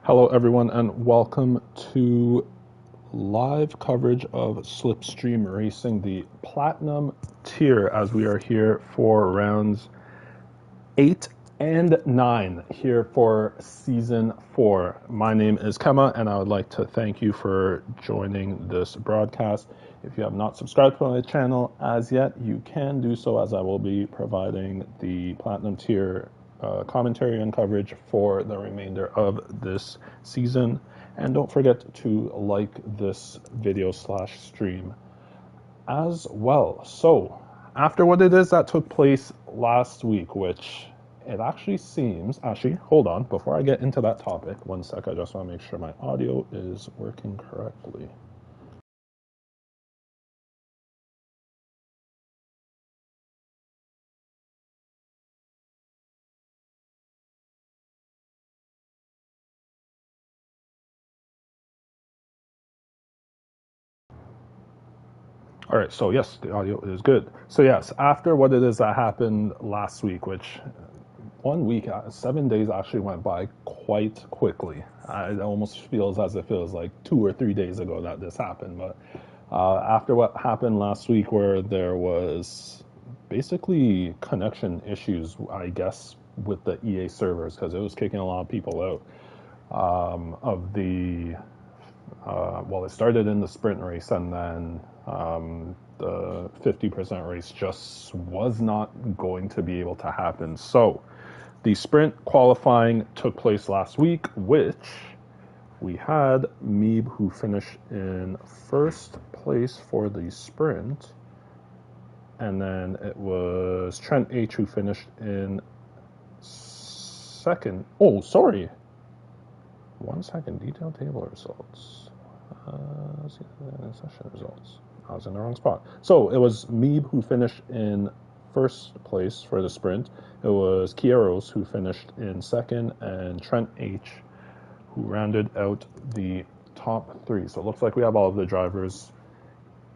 Hello, everyone, and welcome to live coverage of Slipstream Racing, the Platinum tier, as we are here for rounds 8 and 9 here for Season 4. My name is Kema, and I would like to thank you for joining this broadcast. If you have not subscribed to my channel as yet, you can do so, as I will be providing the Platinum tier commentary and coverage for the remainder of this season. And don't forget to like this video / stream as well. So after what it is that took place last week, which it actually seems, hold on, before I get into that topic, one sec, I just want to make sure my audio is working correctly. All right, so yes, the audio is good. So yes, after what it is that happened last week, which 1 week, 7 days actually went by quite quickly. It almost feels as if it was like 2 or 3 days ago that this happened. But after what happened last week, where there was basically connection issues, I guess, with the EA servers, because it was kicking a lot of people out of the well, it started in the sprint race, and then the 50% race just was not going to be able to happen. So the sprint qualifying took place last week, which we had Meeb, who finished in first place for the sprint, and then it was Trent H who finished in second. Oh, sorry. 1 second, detailed table results. Session results. I was in the wrong spot. So it was Meeb who finished in first place for the sprint. It was Kieros who finished in second, and Trent H who rounded out the top 3. So it looks like we have all of the drivers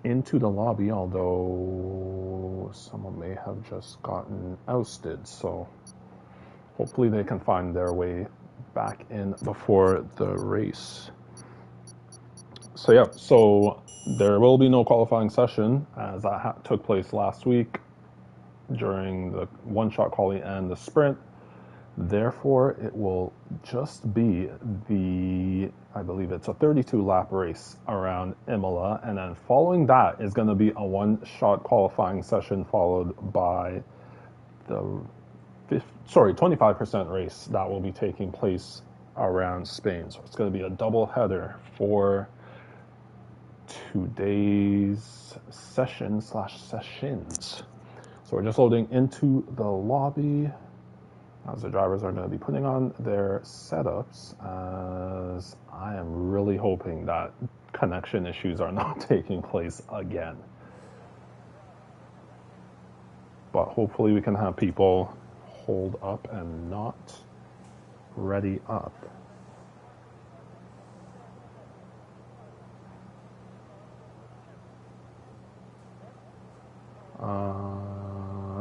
into the lobby, although someone may have just gotten ousted. So hopefully they can find their way back in before the race. So yeah, so there will be no qualifying session, as that took place last week during the one-shot quali and the sprint. Therefore, it will just be the, I believe it's a 32-lap race around Imola, and then following that is going to be a one-shot qualifying session followed by the 25% race that will be taking place around Spain. So it's going to be a double header for today's sessions. So we're just loading into the lobby as the drivers are going to be putting on their setups, as I am really hoping that connection issues are not taking place again. But hopefully we can have people hold up and not ready up.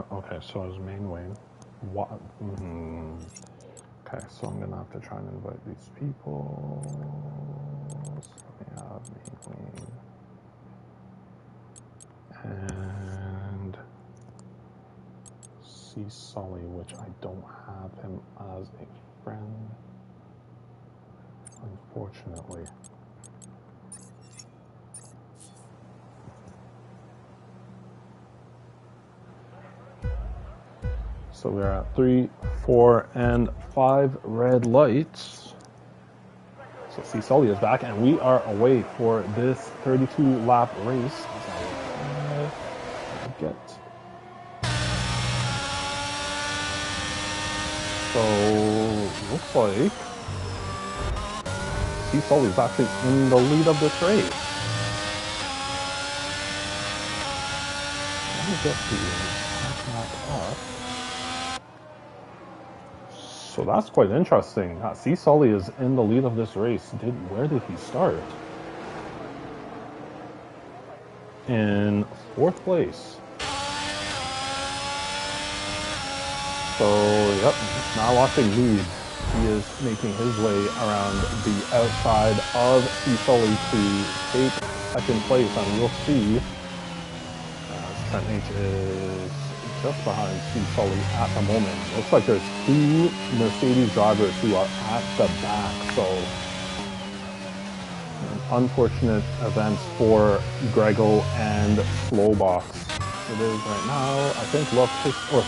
Okay, so his main wing. What? Okay, so I'm gonna have to try and invite these people. So we have main wing and C Sully, which I don't have him as a friend, unfortunately. So we're at 3, 4, and 5 red lights. So C Sully is back, and we are away for this 32-lap race. So looks like C Sully is actually in the lead of this race. Let me get the map up. So that's quite interesting. C Sully is in the lead of this race. Where did he start? In 4th place. So, yep, now watching lead. he is making his way around the outside of Sully to take second place, and we'll see as Trent H is just behind Sully at the moment. Looks like there's two Mercedes drivers who are at the back, so unfortunate events for Grego and Slowbox. It is right now, I think Love Pistol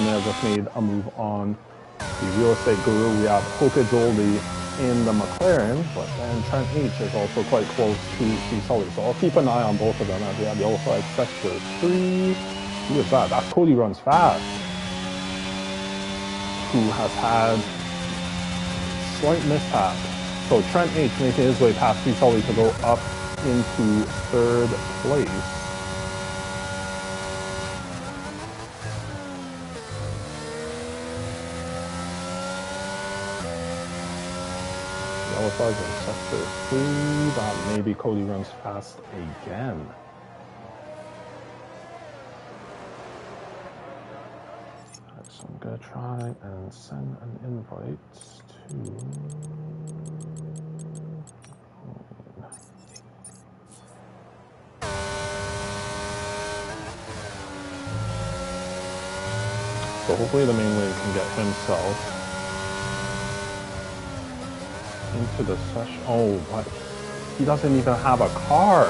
may have just made a move on the Real Estate Guru. We have Hoka Joldy in the McLaren, but then Trent H is also quite close to C. Sully. So I'll keep an eye on both of them as we have yellow flag sector 3. Who is that? That's Cody Runs Fast, who has had slight mishap. So Trent H making his way past C. Sully to go up into third place. Yellow flag in sector 3. That maybe Cody Runs Fast again. Alright, so I'm gonna try and send an invite to. So hopefully the main lane can get himself into the session. Oh, what? He doesn't even have a car.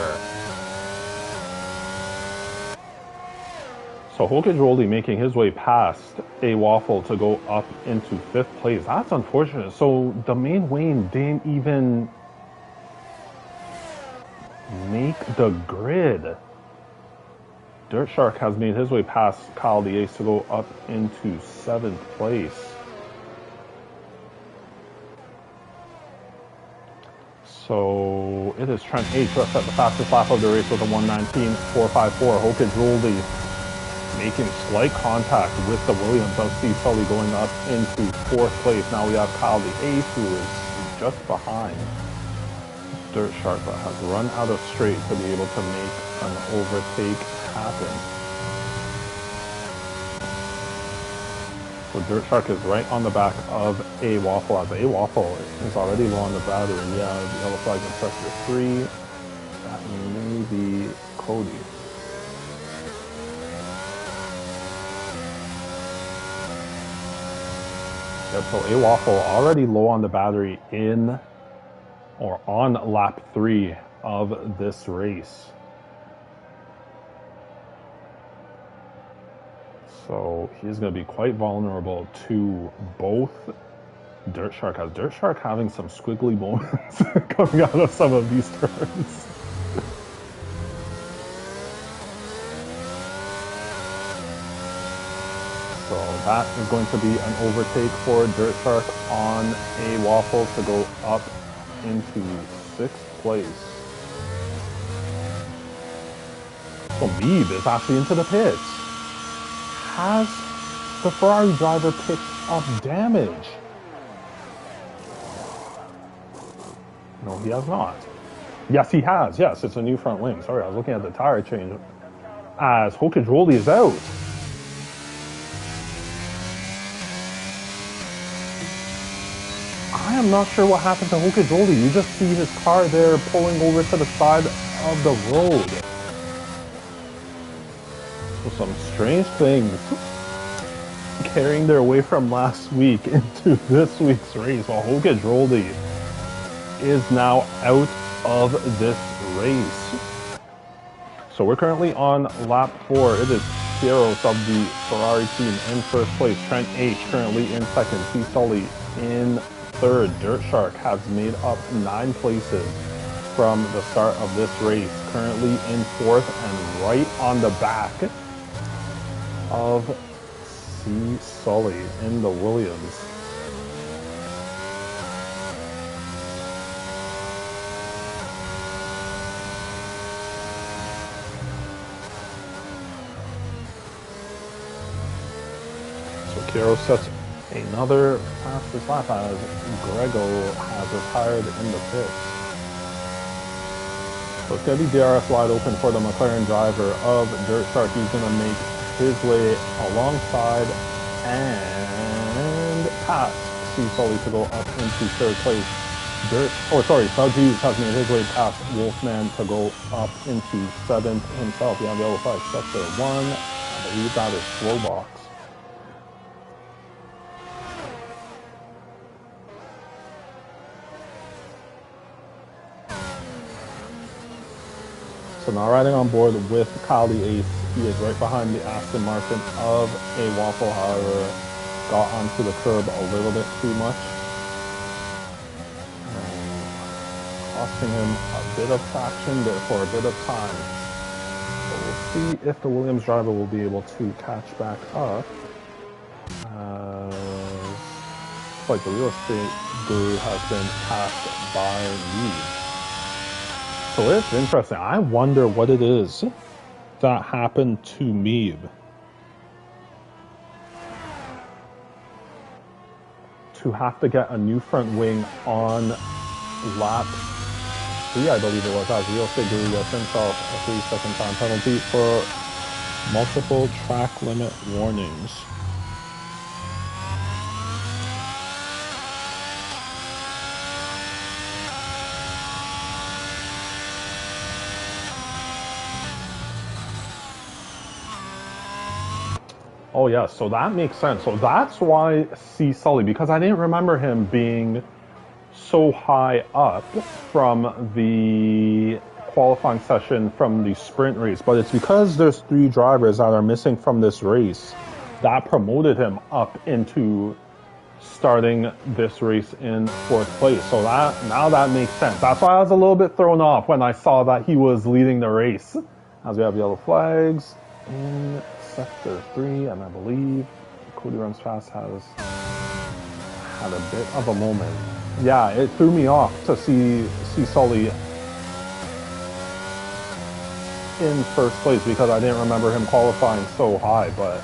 So Hoka making his way past a Waffle to go up into 5th place. That's unfortunate. So the main lane didn't even make the grid. Dirt Shark has made his way past Kyle the Ace to go up into 7th place. So it is Trent H who has set the fastest lap of the race with a 1:19.454. Hoka Joldy making slight contact with the Williams of C. Sully going up into 4th place. Now we have Kyle the Ace who is just behind Dirt Shark, but has run out of straight to be able to make an overtake happen. So Dirt Shark is right on the back of A Waffle as A Waffle is already low on the battery. Yeah, the yellow flag in sector 3. That may be Cody. Yep, so A Waffle already low on the battery in or on lap 3 of this race. So he's going to be quite vulnerable to both Dirt Shark. Has Dirt Shark having some squiggly moments coming out of some of these turns. So that is going to be an overtake for Dirt Shark on A Waffle to go up into 6th place. So Meeb is actually into the pits. Has the Ferrari driver picked up damage? No, he has not. Yes, he has. Yes, it's a new front wing. Sorry, I was looking at the tire change. As Hoka Joldy is out. I am not sure what happened to Hoka Joldy. You just see his car there pulling over to the side of the road. So some strange things carrying their way from last week into this week's race, while Hoka Joldy is now out of this race. So we're currently on lap 4. It is Pieros of the Ferrari team in 1st place. Trent H currently in 2nd. C. Sully in 3rd. Dirt Shark has made up 9 places from the start of this race. Currently in 4th and right on the back of C. Sully in the Williams. So Kiro sets another fastest lap as Grego has retired in the pits. So it's going to be DRS wide open for the McLaren driver of Dirt Shark. He's going to make his way alongside and past C Sully to go up into third place. Thug Hughes has made his way past Wolfman to go up into seventh himself. We have yellow flag sector 1. I believe that is slow box. So now riding on board with Kali Ace, he is right behind the Aston Martin of a Waffle, however, got onto the curb a little bit too much. Costing him a bit of traction there for a bit of time. So we'll see if the Williams driver will be able to catch back up. Like the real estate guru has been passed by me. So it's interesting. I wonder what it is that happened to Meeb. To have to get a new front wing on lap 3, I believe it was, as real estate guru gets himself a 3-second time penalty for multiple track limit warnings. Oh yeah, so that makes sense. So that's why C Sully, because I didn't remember him being so high up from the qualifying session from the sprint race, but it's because there's 3 drivers that are missing from this race that promoted him up into starting this race in 4th place. So now that makes sense. That's why I was a little bit thrown off when I saw that he was leading the race. As we have yellow flags in sector 3, and I believe Cody Runs Fast has had a bit of a moment. Yeah, it threw me off to see Sully in 1st place because I didn't remember him qualifying so high, but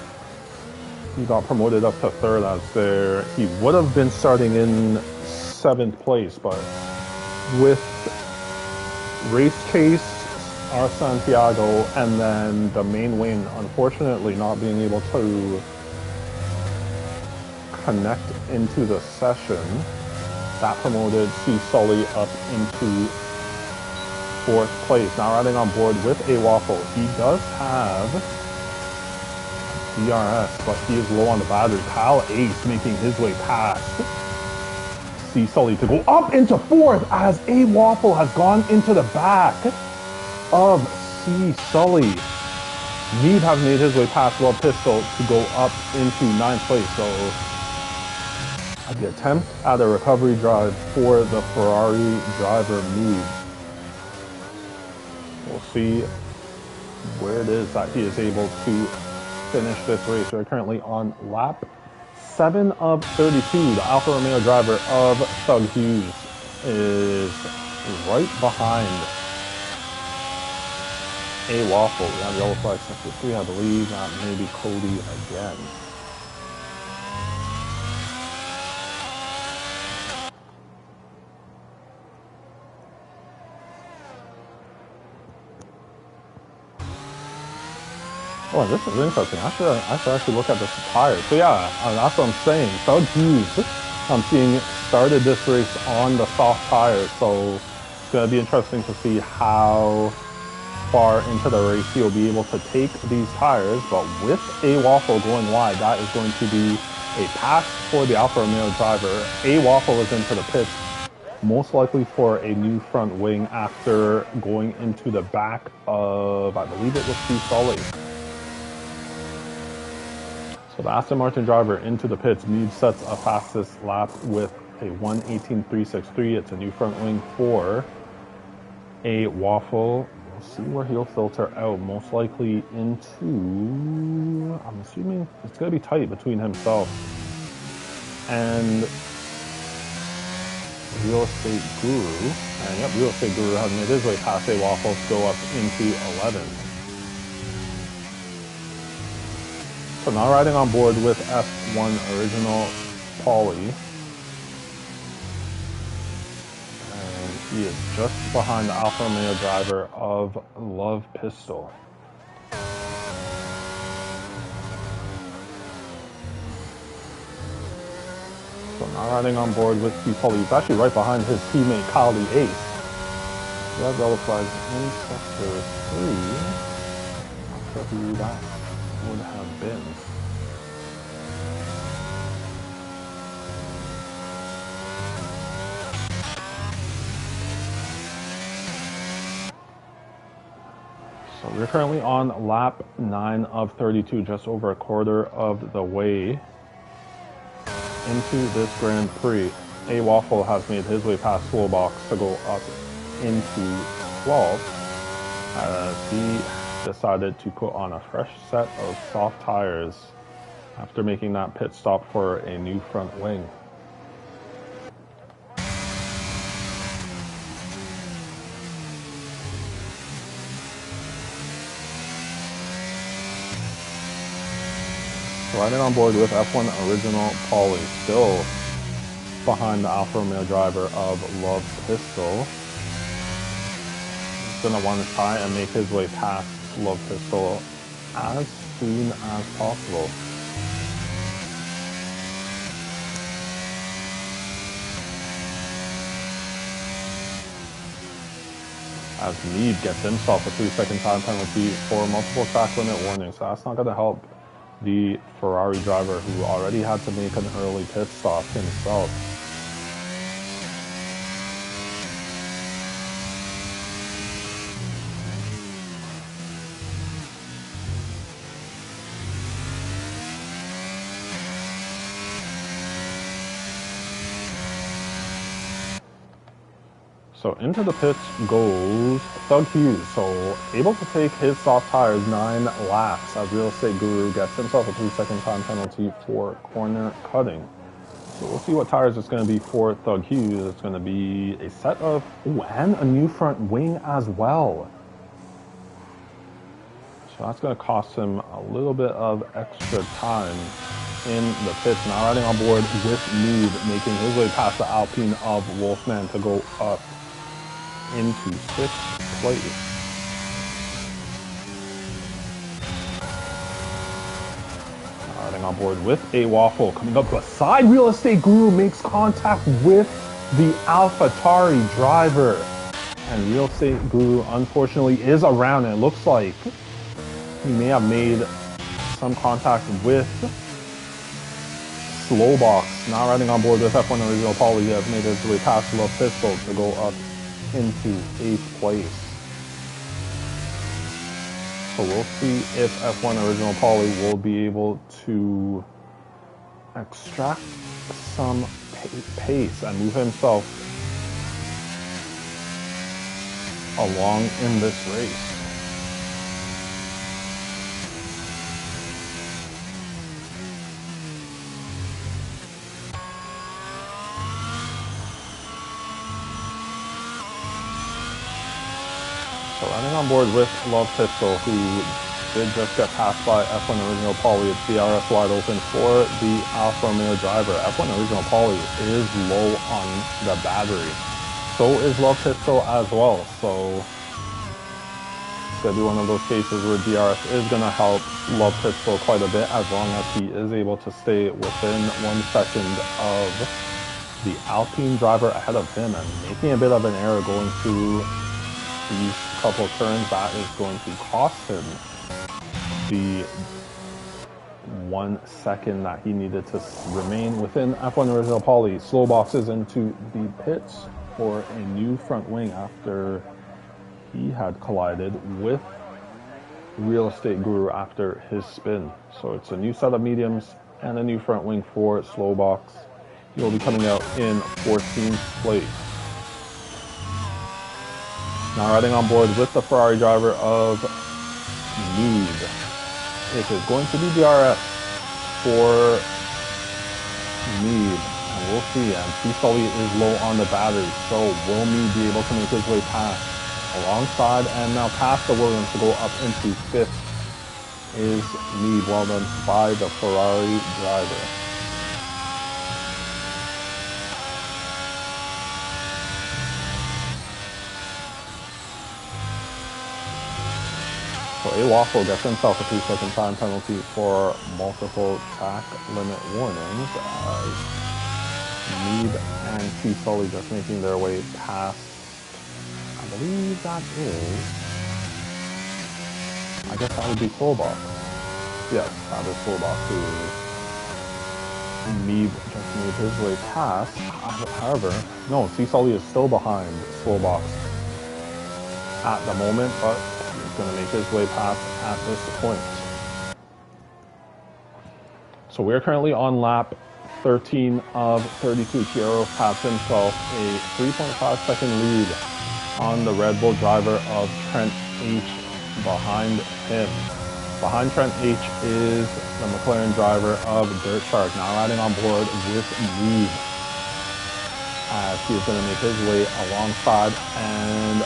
he got promoted up to 3rd as there. He would have been starting in 7th place, but with Race Chase, our Santiago, and then the main wing unfortunately not being able to connect into the session, that promoted C Sully up into 4th place. Now riding on board with a Waffle. He does have DRS, but he is low on the battery. Kyle Ace making his way past C Sully to go up into 4th as a Waffle has gone into the back of C Sully. Mead has made his way past Love Pistol to go up into 9th place. So the attempt at a recovery drive for the Ferrari driver Mead. We'll see where it is that he is able to finish this race. We're currently on lap 7 of 32. The Alfa Romeo driver of Thug Hughes is right behind a Waffle. We have yellow flag sector 3, I believe. That may be Cody again. Oh, this is interesting. I should actually look at the tires. So yeah, that's what I'm saying. Thug Hughes, I'm seeing started this race on the soft tires. So it's going to be interesting to see how far into the race he'll be able to take these tires. But with a Waffle going wide, that is going to be a pass for the Alfa Romeo driver. A Waffle is into the pits, most likely for a new front wing after going into the back of, I believe it was C Sully. So the Aston Martin driver into the pits. Mead sets a fastest lap with a 1:18.363. It's a new front wing for a Waffle. We'll see where he'll filter out. Most likely into, I'm assuming it's going to be tight between himself and Real Estate Guru. And yep, Real Estate Guru has made his way past a Waffle to go up into 11th. So now riding on board with F1 Original Pauly. And he is just behind the Alfa Romeo driver of Love Pistol. So Not riding on board with the pole. He's actually right behind his teammate Kyle the Ace. Red yellow flags in sector 3. Not sure who that would have been. So we're currently on lap 9 of 32, just over a quarter of the way into this Grand Prix. A Waffle has made his way past Slowbox to go up into 12th as he decided to put on a fresh set of soft tires after making that pit stop for a new front wing. Riding on board with F1 Original Paulie, still behind the Alfa Romeo driver of Love Pistol. He's going to want to try and make his way past Love Pistol as soon as possible. As Mead gets himself a 3-second time penalty for multiple track limit warnings, so that's not going to help the Ferrari driver who already had to make an early pit stop himself. So into the pits goes Thug Hughes, so able to take his soft tires 9 laps as Real Estate Guru gets himself a 3-second time penalty for corner cutting. So we'll see what tires it's going to be for Thug Hughes. It's going to be a set of, and a new front wing as well. So that's going to cost him a little bit of extra time in the pits. Now riding on board with Mead, making his way past the Alpine of Wolfman to go up into 6th place. Riding on board with a Waffle, coming up beside Real Estate Guru, makes contact with the AlphaTauri driver. And Real Estate Guru, unfortunately, is around, and it looks like he may have made some contact with Slowbox. Now riding on board with F1 Original Paulie, he has made his way past Love Pistol to go up into 8th place. So we'll see if F1 Original Paulie will be able to extract some pace and move himself along in this race. So running on board with Love Pistol, who did just get passed by F1 Original Paulie. It's DRS wide open for the Alfa Romeo driver. F1 Original Paulie is low on the battery. So is Love Pistol as well. So it's going to be one of those cases where DRS is going to help Love Pistol quite a bit as long as he is able to stay within 1 second of the Alpine driver ahead of him, and making a bit of an error going through these couple turns, that is going to cost him the 1 second that he needed to remain within F1 Original Paulie. Slow boxes into the pits for a new front wing after he had collided with Real Estate Guru after his spin. So it's a new set of mediums and a new front wing for Slowbox. He will be coming out in 14th place. Now riding on board with the Ferrari driver of Mead. It is going to be DRS for Mead. And we'll see. And P-Sully is low on the battery. So will Mead be able to make his way past alongside and now past the Williams to go up into 5th is Mead. Well done by the Ferrari driver. So A Waffle gets himself a 3-second time penalty for multiple track limit warnings. Mead and C. Sully just making their way past. I believe that is. I guess that would be Soulbox. Yes, that is Soulbox who Mead just made his way past. However, no, C. Sully is still behind Soulbox at the moment, but he's going to make his way past at this point. So we're currently on lap 13 of 32. Kieros has himself a 3.5-second lead on the Red Bull driver of Trent H behind him. Behind Trent H is the McLaren driver of Dirt Shark, now riding on board with Mead, as he is going to make his way alongside and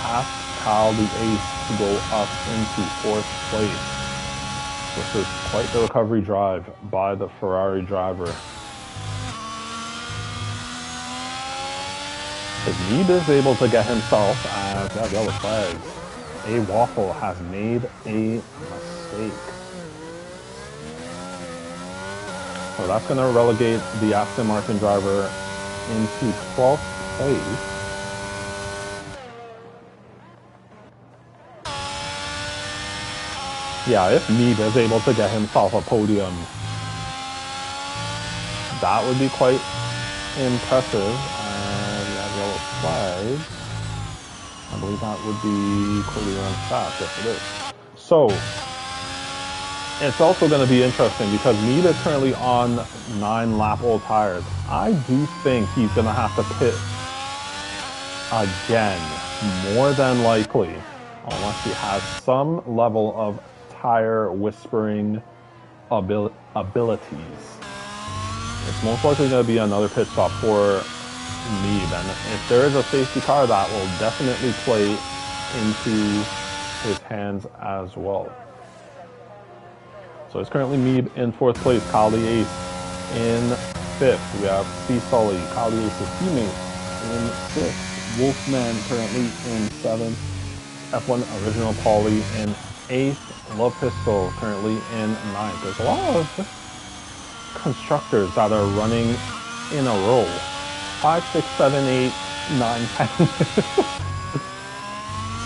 past Kyle the Ace to go up into 4th place. This is quite the recovery drive by the Ferrari driver. As Mead is able to get himself as that yellow flag. A Waffle has made a mistake. So that's going to relegate the Aston Martin driver into 12th place. Yeah, if Mead is able to get himself a podium, that would be quite impressive. And we have yellow flags. I believe that would be Cody runs fast. Yes, it is. So it's also going to be interesting because Mead is currently on 9-lap-old tires. I do think he's going to have to pit again, more than likely, unless he has some level of tire whispering abilities. It's most likely going to be another pit stop for Mead, and if there is a safety car, that will definitely play into his hands as well. So it's currently Mead in 4th place, Kyle the Ace in 5th. We have C. Sully, Kyle the Ace's teammate, in 6th. Wolfman currently in 7th. F1 Original Paulie in 8th. Love Pistol currently in 9th. There's a lot of constructors that are running in a row. 5, 6, 7, 8, 9, 10.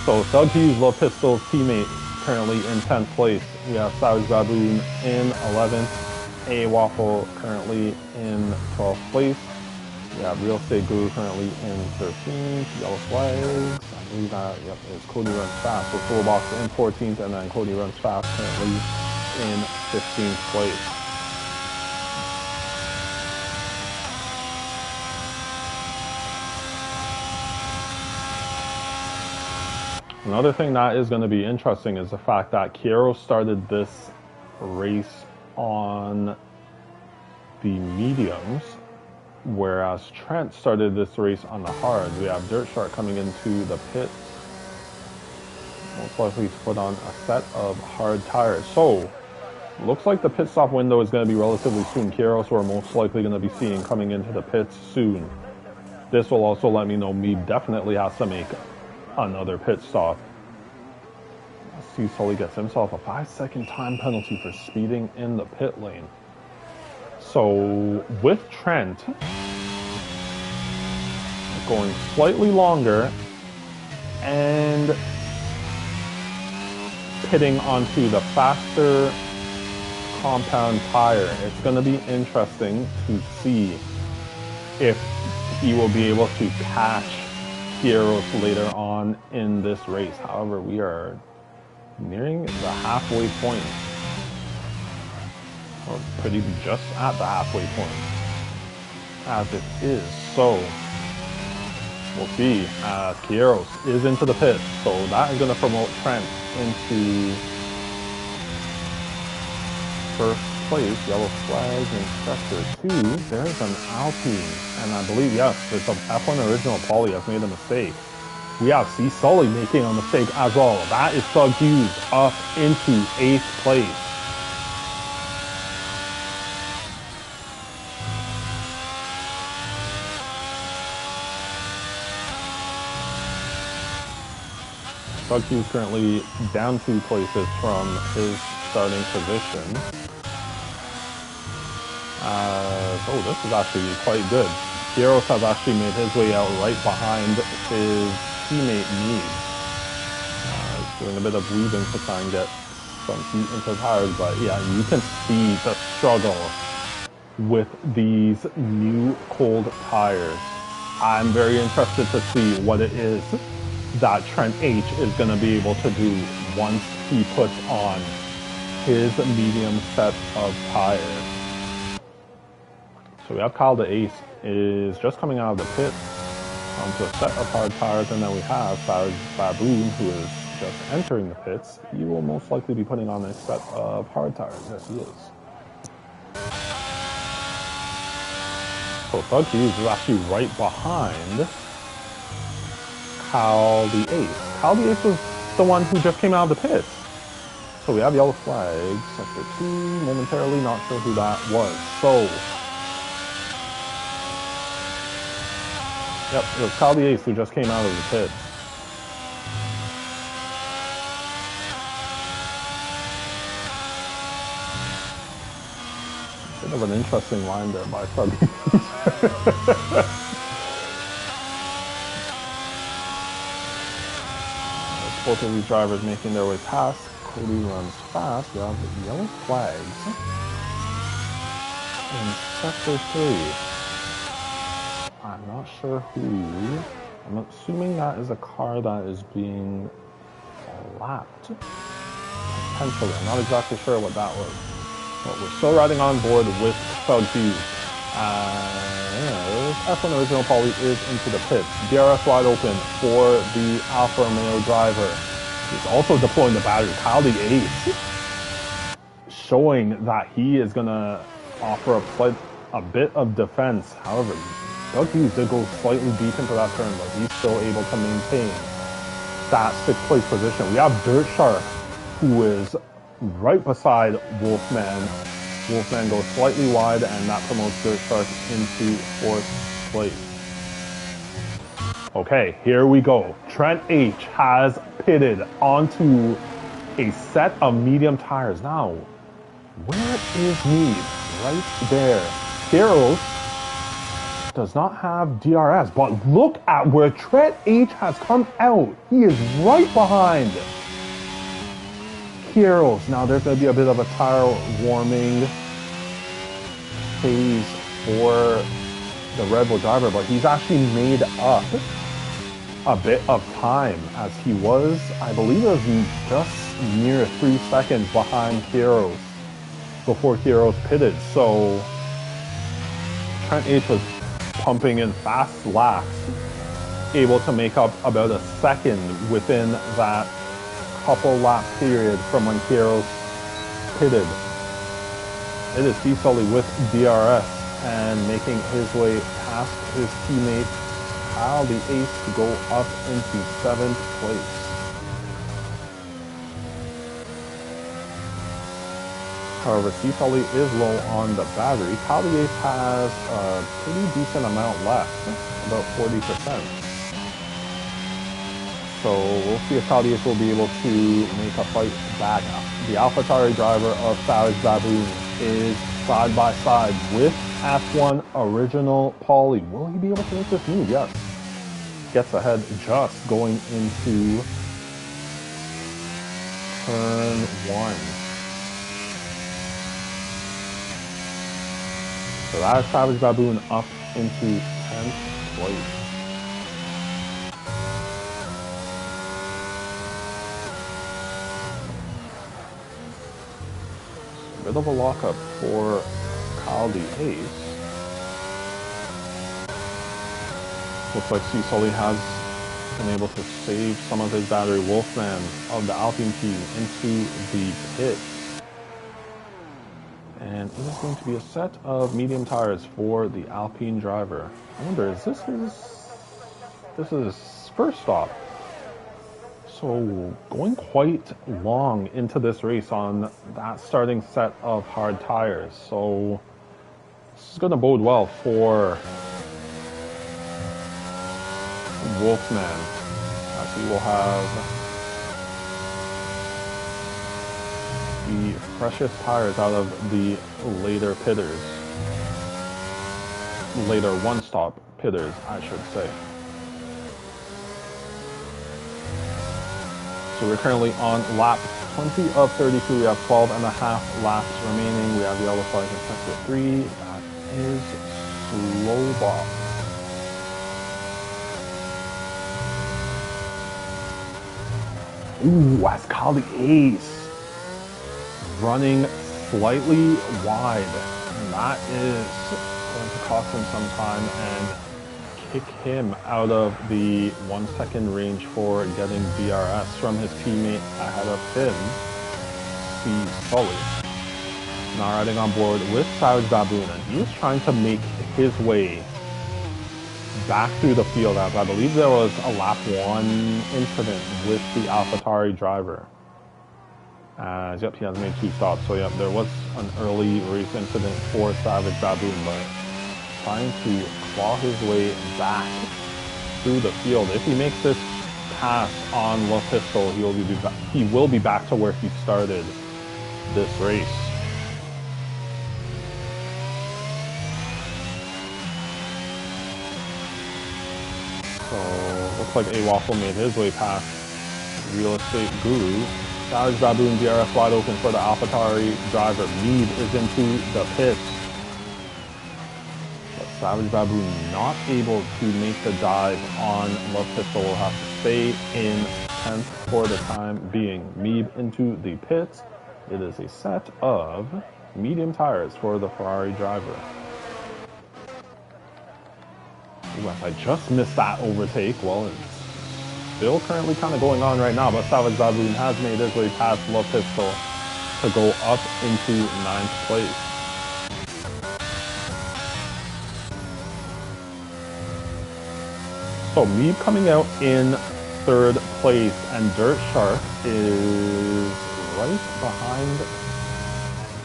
So Doug Hughes, Love Pistol's teammate, currently in 10th place. We have Savage Baboon in 11th. A Waffle currently in 12th place. We have Real Estate Guru currently in 13th. Yellow flags. I believe that, yep, is Cody Runs Fast. So Toolbox in 14th, and then Cody Runs Fast currently in 15th place. Another thing that is going to be interesting is the fact that Kieros started this race on the mediums, whereas Trent started this race on the hards. We have Dirt Shark coming into the pits, most likely to put on a set of hard tires. So, looks like the pit stop window is going to be relatively soon. Kieros we're most likely going to be seeing coming into the pits soon. This will also let me know Mead definitely has to make another pit stop. See, Sully gets himself a 5-second time penalty for speeding in the pit lane. So with Trent going slightly longer and pitting onto the faster compound tire, it's going to be interesting to see if he will be able to catch Kieros later on in this race. However, we are nearing the halfway point, or pretty just at the halfway point as it is. So we'll see. Kieros is into the pit, so that is going to promote Trent into 1st place. Yellow flag in sector 2. There's an Alpine, and I believe, yes, it's an F1 Original Paulie has made a mistake. We have C. Sully making a mistake as well. That is Doug Hughes up into 8th place. Doug Hughes currently down 2 places from his starting position. Oh, this is actually quite good. Heroes has actually made his way out right behind his teammate Needs. Doing a bit of weaving to try and get some heat into the tires, but yeah, you can see the struggle with these new cold tires. I'm very interested to see what it is that Trent H is going to be able to do once he puts on his medium set of tires. So we have Kyle the Ace is just coming out of the pit onto a set of hard tires, and then we have Savage Baboon, who is just entering the pits. He will most likely be putting on a set of hard tires. Yes, he is. So Thug Hughes is actually right behind Kyle the Ace. Kyle the Ace was the one who just came out of the pits. So we have yellow flags, sector 2, momentarily not sure who that was. So, yep, it was Kyle the Ace who just came out of the pits. Bit of an interesting line there by Thug Hughes. Both of these drivers making their way past. Cody runs fast. We have the yellow flags in sector 3. I'm not sure who. I'm assuming that is a car that is being lapped. Potentially. I'm not exactly sure what that was. But we're still riding on board with Thug Hughes. F1 Original Paulie is into the pits. DRS wide open for the Alfa Romeo driver. He's also deploying the battery. Kyle the Ace showing that he is going to offer a bit of defense. However, Thug Hughes did go slightly deep into that turn, but he's still able to maintain that 6th place position. We have Dirt Shark, who is right beside Wolfman. Wolfman goes slightly wide, and that promotes Dirt Shark into 4th place. Okay, here we go. Trent H has pitted onto a set of medium tires. Now, where is Need? Right there. Heroes does not have DRS, but look at where Trent H has come out. He is right behind Heroes. Now, there's going to be a bit of a tire warming phase for the Red Bull driver, but he's actually made up a bit of time, as he was, I believe it was just near 3 seconds behind Heroes before Heroes pitted. So Trent H was pumping in fast laps, able to make up about a second within that couple lap period from when Heroes pitted. It is Steve Sully with DRS and making his way past his teammate Kyle the Ace to go up into 7th place. However, Steve Sully is low on the battery. Kyle the Ace has a pretty decent amount left, about 40%. So we'll see if Kyle the Ace will be able to make a fight back. The AlphaTauri driver of Savage Baboon is side by side with F1 Original Paulie. Will he be able to make this move? Yes. Gets ahead just going into turn 1. So that is Savage Baboon up into 10th place. A bit of a lockup for Kyle the Ace. Looks like C. Sully has been able to save some of his battery. Wolfman of the Alpine team into the pit. And it is going to be a set of medium tires for the Alpine driver. I wonder, is this his first stop? So going quite long into this race on that starting set of hard tires. So this is going to bode well for Wolfman, as he will have the freshest tires out of the later pitters. later one-stop pitters, I should say. So we're currently on lap 20 of 32. We have 12 and a half laps remaining. We have the yellow flag in sector 3. That is slow ball. Ooh, as Kali Ace running slightly wide. And that is going to cost him some time and kick him out of the 1 second range for getting DRS from his teammate ahead of him, C. Sully. Now riding on board with Savage Baboon, and he is trying to make his way back through the field, as I believe there was a lap 1 incident with the AlphaTauri driver. Yep, he has made 2 stops. So yep, there was an early race incident for Savage Baboon, but trying to claw his way back through the field. If he makes this pass on La Pistol, he will be back to where he started this race. So looks like A-Waffle made his way past Real Estate Guru. Savage Baboon DRS wide open for the AlphaTauri driver. Mead is into the pits. But Savage Baboon not able to make the dive on Love Pistol. Will have to stay in 10th for the time being. Mead into the pits. It is a set of medium tires for the Ferrari driver. Ooh, I just missed that overtake. Well, it's still currently kind of going on right now, but Savage Baboon has made his way past La Pistol to go up into 9th place. So Meeb coming out in 3rd place, and Dirt Shark is right behind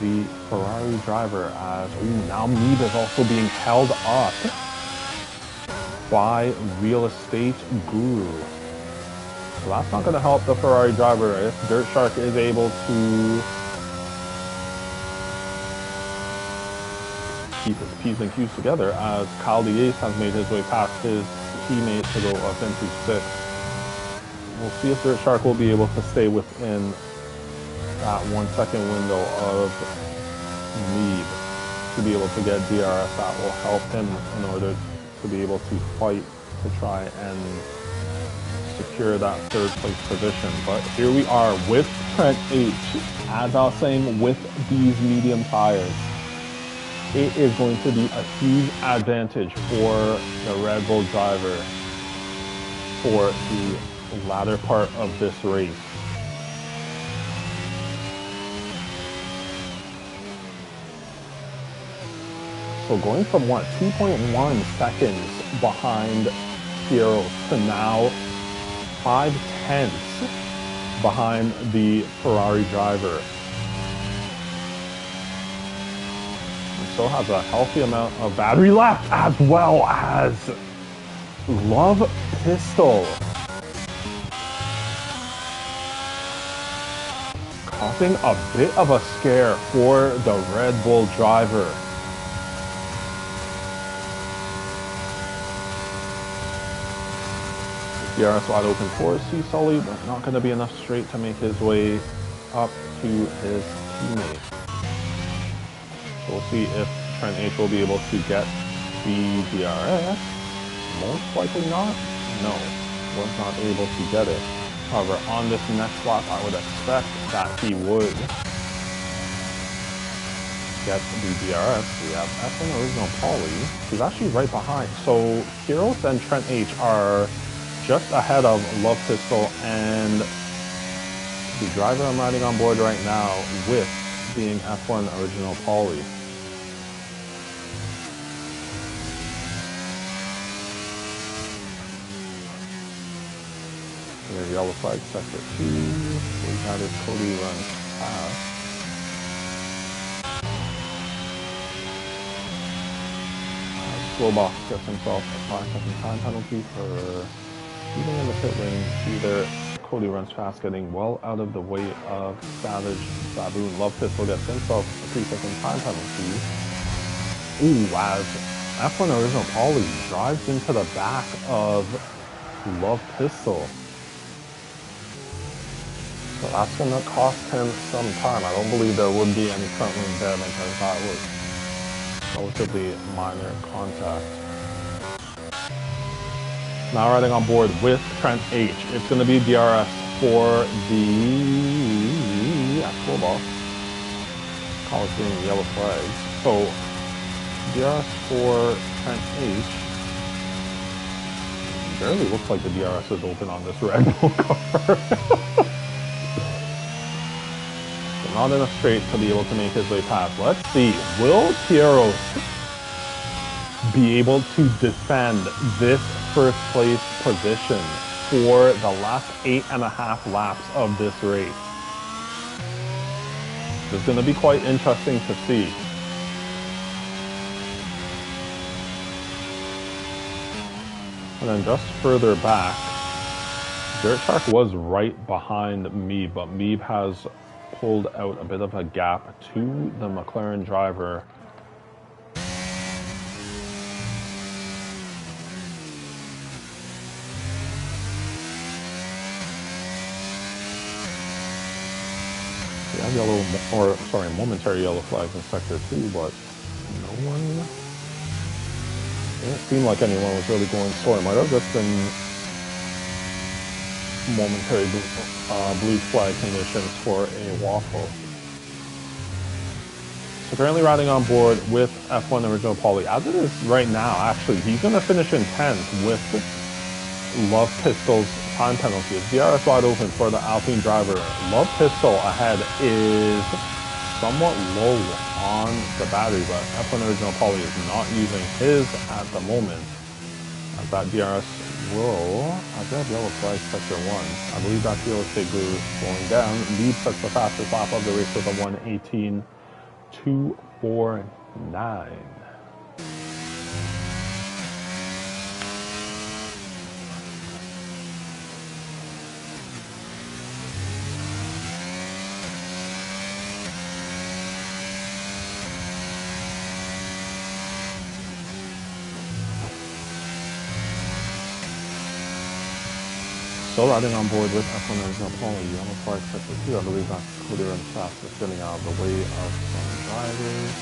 the Ferrari driver as, ooh, now Meeb is also being held up by Real Estate Guru. So that's not going to help the Ferrari driver if Dirt Shark is able to keep his P's and Q's together, as Kyle Diaz has made his way past his teammate to go up into 6th. We'll see if Dirt Shark will be able to stay within that 1 second window of Mead to be able to get DRS. That will help him in order to be able to fight to try and secure that 3rd place position. But here we are with Trent H. As I was saying, with these medium tires, it is going to be a huge advantage for the Red Bull driver for the latter part of this race. So going from what, 2.1 seconds behind Hero to now 5/10 behind the Ferrari driver. And still has a healthy amount of battery left, as well as Love Pistol causing a bit of a scare for the Red Bull driver. DRS wide open for C. Sully, but not going to be enough straight to make his way up to his teammate. So we'll see if Trent H will be able to get the DRS. Most likely not. No, was not able to get it. However, on this next lap, I would expect that he would get the DRS. We have FN Original Pauly, who's actually right behind. So Heroes and Trent H are just ahead of Love Pistol and the driver I'm riding on board right now with being F1 Original Pauly. Here, yellow flag sector 2. We got his Cody run past. Slowbox gets himself a 5-second time penalty for even in the pit lane. Either Cody runs fast, getting well out of the way of Savage Baboon. Love Pistol gets himself a 3-second time penalty. Ooh, as F1 Original Paulie drives into the back of Love Pistol. So that's going to cost him some time. I don't believe there would be any front wing damage, as that was relatively minor contact. Now riding on board with Trent H. It's going to be DRS for the actual box. Call it being yellow flags. So DRS for Trent H. Barely looks like the DRS is open on this Red Bull car. So not in a straight to be able to make his way past. Let's see. Will Quiros be able to defend this first place position for the last 8.5 laps of this race? It's going to be quite interesting to see. And then just further back, Dirt Shark was right behind Meeb, but Meeb has pulled out a bit of a gap to the McLaren driver. We have momentary yellow flags in Sector 2, but no one... It didn't seem like anyone was really going slow. It might have just been momentary blue flag conditions for a waffle. So currently riding on board with F1 Original Paulie. As it is right now, actually, he's going to finish in 10th with Love Pistol's time penalty. It's DRS wide open for the Alpine driver. Love Pistol ahead is somewhat low on the battery, but F1 Original Paulie is not using his at the moment. As that DRS will, I do have yellow flag sector 1. I believe that's Real Estate Guru going down. Lead sets the fastest lap of the race with a 1:18.249. Still riding on board with F1 Original Paulie, yellow flag sector 2. I believe that's clear and fast. It's getting out of the way of some drivers.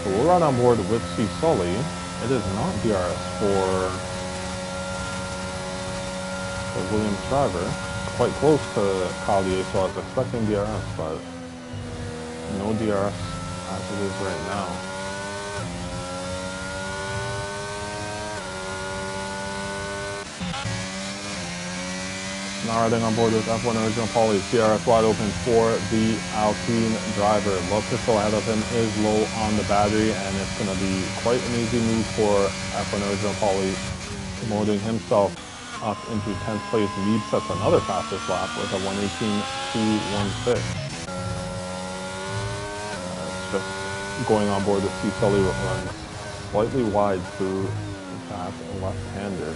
So we'll ride on board with C. Sully. It is not DRS for the Williams driver. Quite close to Kyle Yates, so I was expecting DRS, but no DRS as it is right now. Now riding on board with F1 Original Paulie, DRS wide open for the Alpine driver. Love Pistol ahead of him is low on the battery, and it's going to be quite an easy move for F1 Original Paulie, promoting himself up into 10th place. Meeb sets another fastest lap with a 1:18.216. It's just going on board with C. Sully runs slightly wide through that left-hander.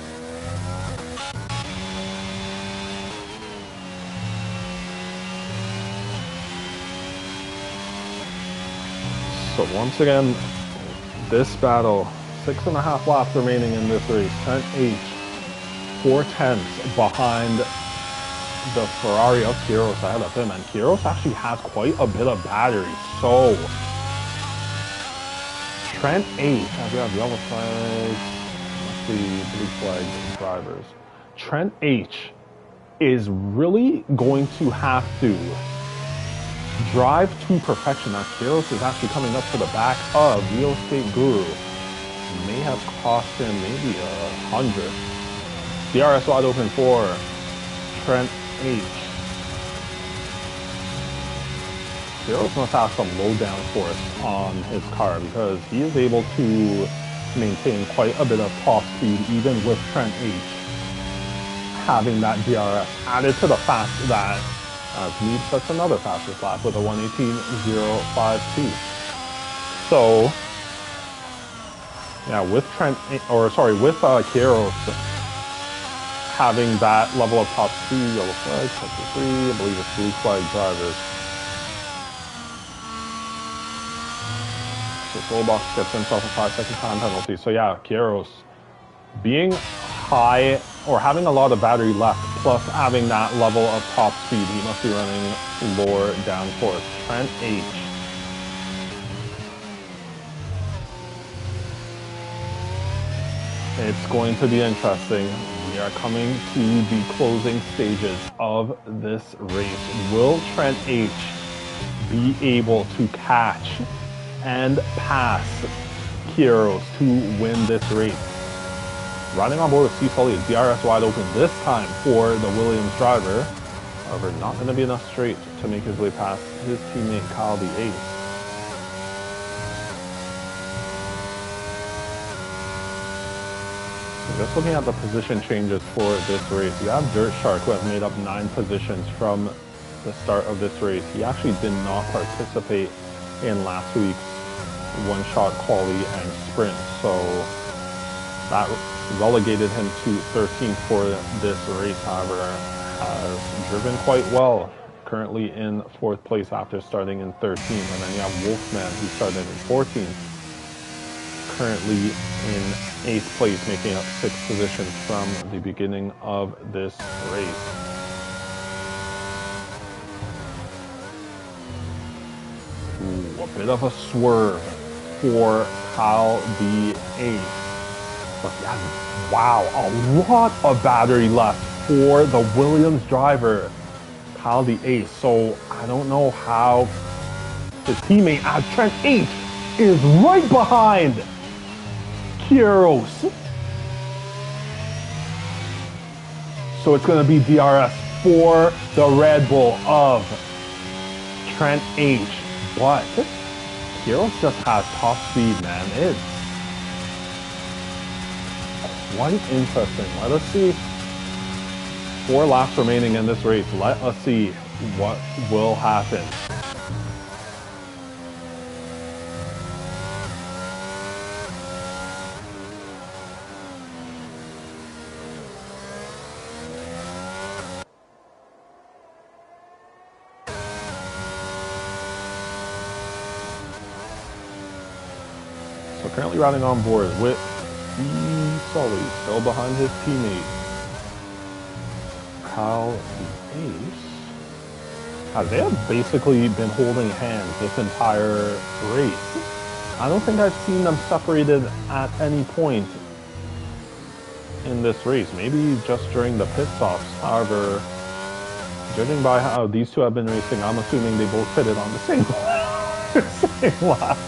So once again, this battle, 6.5 laps remaining in this race. Trent H, 4/10 behind the Ferrari of Quiros ahead of him, and Quiros actually has quite a bit of battery. So Trent H, as we have yellow flags, let's see, blue flag drivers. Trent H is really going to have to drive to perfection. Now Quiros is actually coming up to the back of Real Estate Guru. May have cost him maybe 100. DRS wide open for Trent H. Quiros must have some low downforce on his car because he is able to maintain quite a bit of top speed even with Trent H having that DRS added to the fact that as Meeb sets another fastest lap with a 1:18.052. So, yeah, with Quiros having that level of top speed, yellow flag, sector 3, I believe it's blue flag drivers. The toolbox gets himself a 5-second time penalty. So yeah, Kieros being high or having a lot of battery left, plus having that level of top speed, he must be running lower downforce. Trent H. It's going to be interesting. We are coming to the closing stages of this race. Will Trent H be able to catch and pass Kieros to win this race? Riding on board with C. Sully is DRS wide open this time for the Williams driver. However, not going to be enough straight to make his way past his teammate Kyle the Ace. Just looking at the position changes for this race, you have Dirt Shark, who has made up 9 positions from the start of this race. He actually did not participate in last week's one-shot quali and sprint, so that relegated him to 13th for this race. However, has driven quite well, currently in 4th place after starting in 13th. And then you have Wolfman, who started in 14th, currently in 8th place, making up 6 positions from the beginning of this race. Ooh, a bit of a swerve for Kyle the Ace. But yeah, wow, a lot of battery left for the Williams driver, Kyle the Ace. So I don't know how his teammate as Trent H is right behind Kieros. So it's going to be DRS for the Red Bull of Trent H. But Kieros just has top speed, man. It's quite interesting. Let us see. 4 laps remaining in this race. Let us see what will happen. So currently riding on board with Sully, still behind his teammate Kyle the Ace. They have basically been holding hands this entire race. I don't think I've seen them separated at any point in this race. Maybe just during the pit stops. However, judging by how these two have been racing, I'm assuming they both pitted on the same, same lap.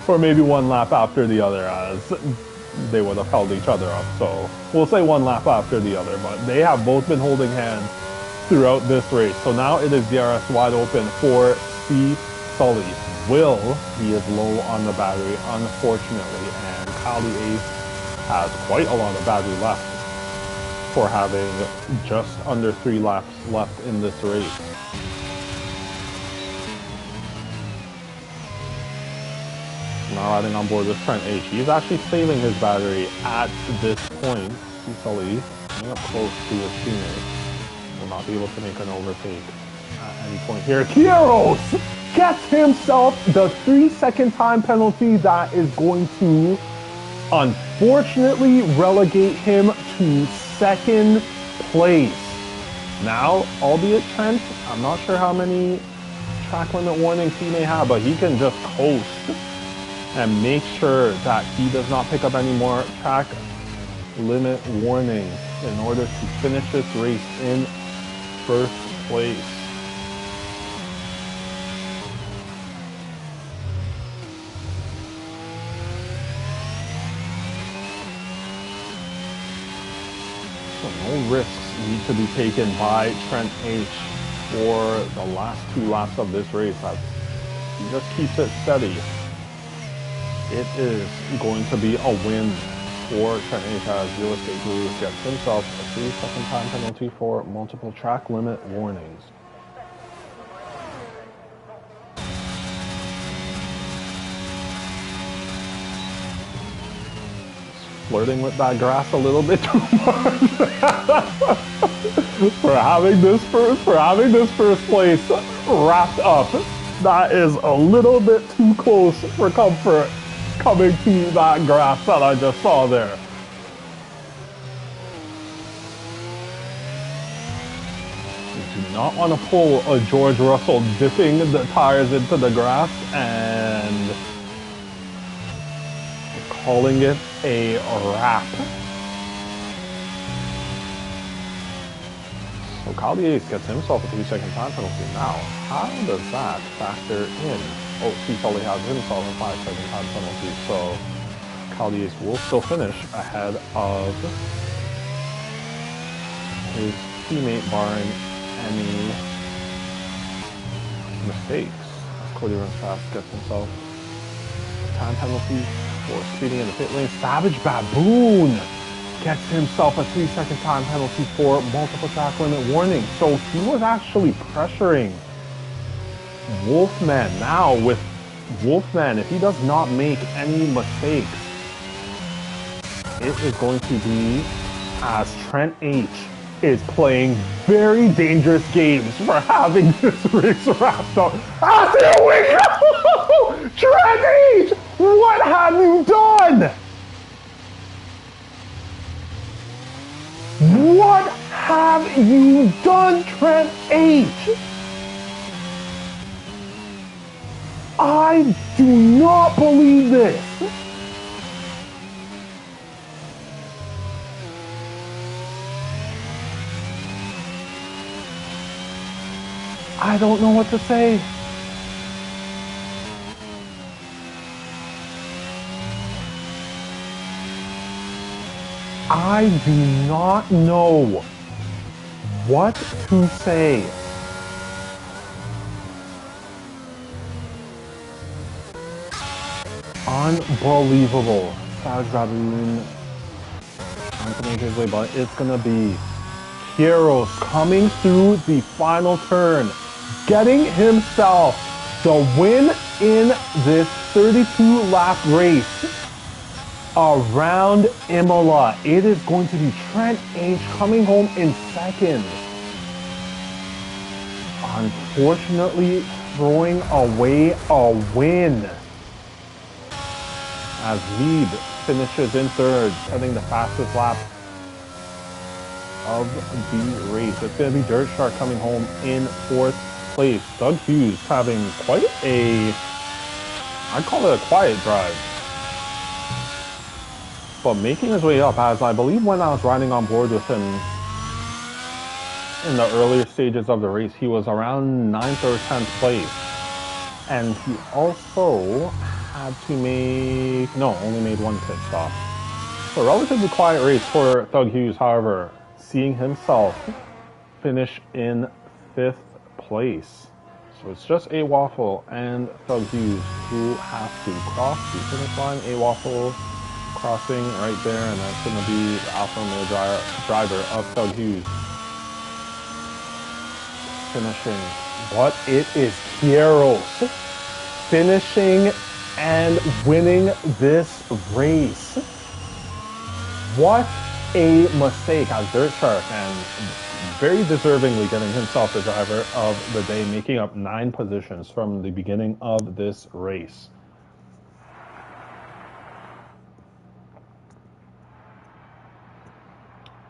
Or maybe one lap after the other, as they would have held each other up. So we'll say one lap after the other, but they have both been holding hands throughout this race. So now it is DRS wide open for C. Sully. Will, he is low on the battery, unfortunately, and Kyle the Ace has quite a lot of battery left for having just under 3 laps left in this race. Now riding on board with Trent H. He's actually saving his battery at this point. C. Sully coming up close to his teammate. Will not be able to make an overtake at any point here. Kieros gets himself the 3-second time penalty that is going to unfortunately relegate him to 2nd place. Now, albeit Trent, I'm not sure how many track limit warnings he may have, but he can just coast and make sure that he does not pick up any more track limit warnings in order to finish this race in 1st place. So no risks need to be taken by Trent H for the last 2 laps of this race. He just keeps it steady. It is going to be a win for Trent H as Real Estate Guru gets himself a 3-second time penalty for multiple track limit warnings. Flirting with that grass a little bit too much for having this first place wrapped up That is a little bit too close for comfort coming to that grass that I just saw there. You do not want to pull a George Russell dipping the tires into the grass and calling it a wrap. So Kyle Yates gets himself a 3-second time penalty. Now, how does that factor in? Oh, he totally has himself a 5-second time penalty. So Kyle Yates will still finish ahead of his teammate, barring any mistakes. As Cody runs fast, gets himself a time penalty for speeding in the pit lane. Savage Baboon gets himself a 3-second time penalty for multiple track limit warning. So he was actually pressuring Wolfman. Now with Wolfman, if he does not make any mistakes, it is going to be as Trent H is playing very dangerous games for having this race wrapped up. Ah, there we go! Trent H, what have you done? What have you done, Trent H? I do not believe this. I don't know what to say. I do not know what to say. Unbelievable. Savage Baboon trying to make his way, but it's gonna be Quiros coming through the final turn, getting himself the win in this 32-lap race around Imola. It is going to be Trent H coming home in second. Unfortunately, throwing away a win. As Lieb finishes in third, setting the fastest lap of the race. It's going to be Dirt Shark coming home in fourth place. Doug Hughes having quite I'd call it a quiet drive, but making his way up, as I believe when I was riding on board with him in the earlier stages of the race, he was around 9th or 10th place. And he also had to only made one pit stop. So a relatively quiet race for Doug Hughes, however, seeing himself finish in 5th place. So it's just A Waffle and Doug Hughes who have to cross the finish line. A Waffle crossing right there, and that's going to be the Alfa Romeo driver of Doug Hughes finishing. But it is Quiros finishing and winning this race. What a mistake as Dirt Shark, and very deservingly getting himself the driver of the day, making up 9 positions from the beginning of this race.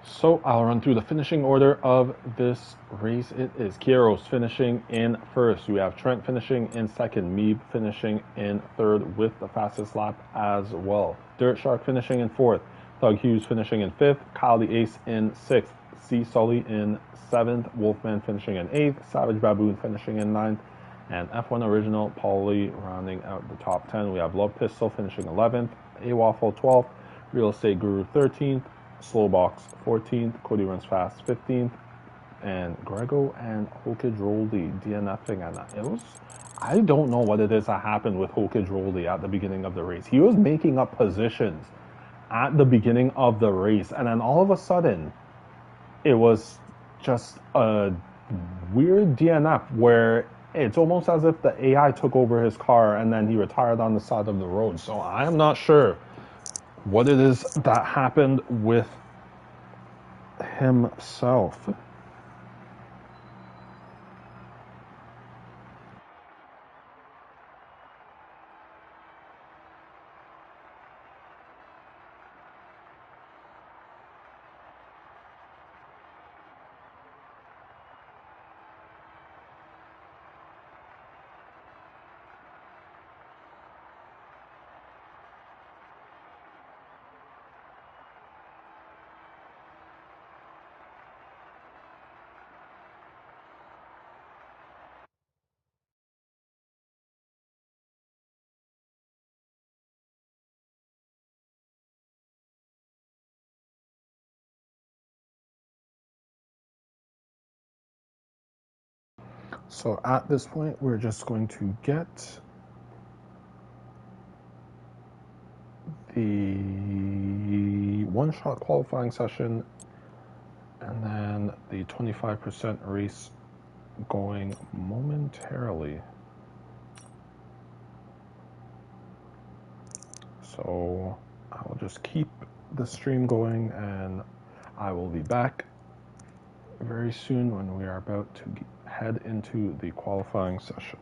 So I'll run through the finishing order of this race. It is Quiros finishing in first. We have Trent finishing in second. Meeb finishing in third with the fastest lap as well. Dirt Shark finishing in fourth. Doug Hughes finishing in fifth. Kyle the Ace in sixth. C Sully in seventh. Wolfman finishing in eighth. Savage Baboon finishing in ninth. And F1 Original Paulie rounding out the top 10. We have Love Pistol finishing 11th. A Waffle 12th. Real Estate Guru 13th. Slowbox 14th, Cody Runs Fast 15th, and Grego and Hokage Roldy DNFing. And I don't know what it is that happened with Hokage Roldy at the beginning of the race. He was making up positions at the beginning of the race, and then all of a sudden, it was just a weird DNF where it's almost as if the AI took over his car and then he retired on the side of the road. So I am not sure what it is that happened with himself. So at this point, we're just going to get the one-shot qualifying session and then the 25% race going momentarily. So I will just keep the stream going and I will be back very soon when we are about to head into the qualifying session.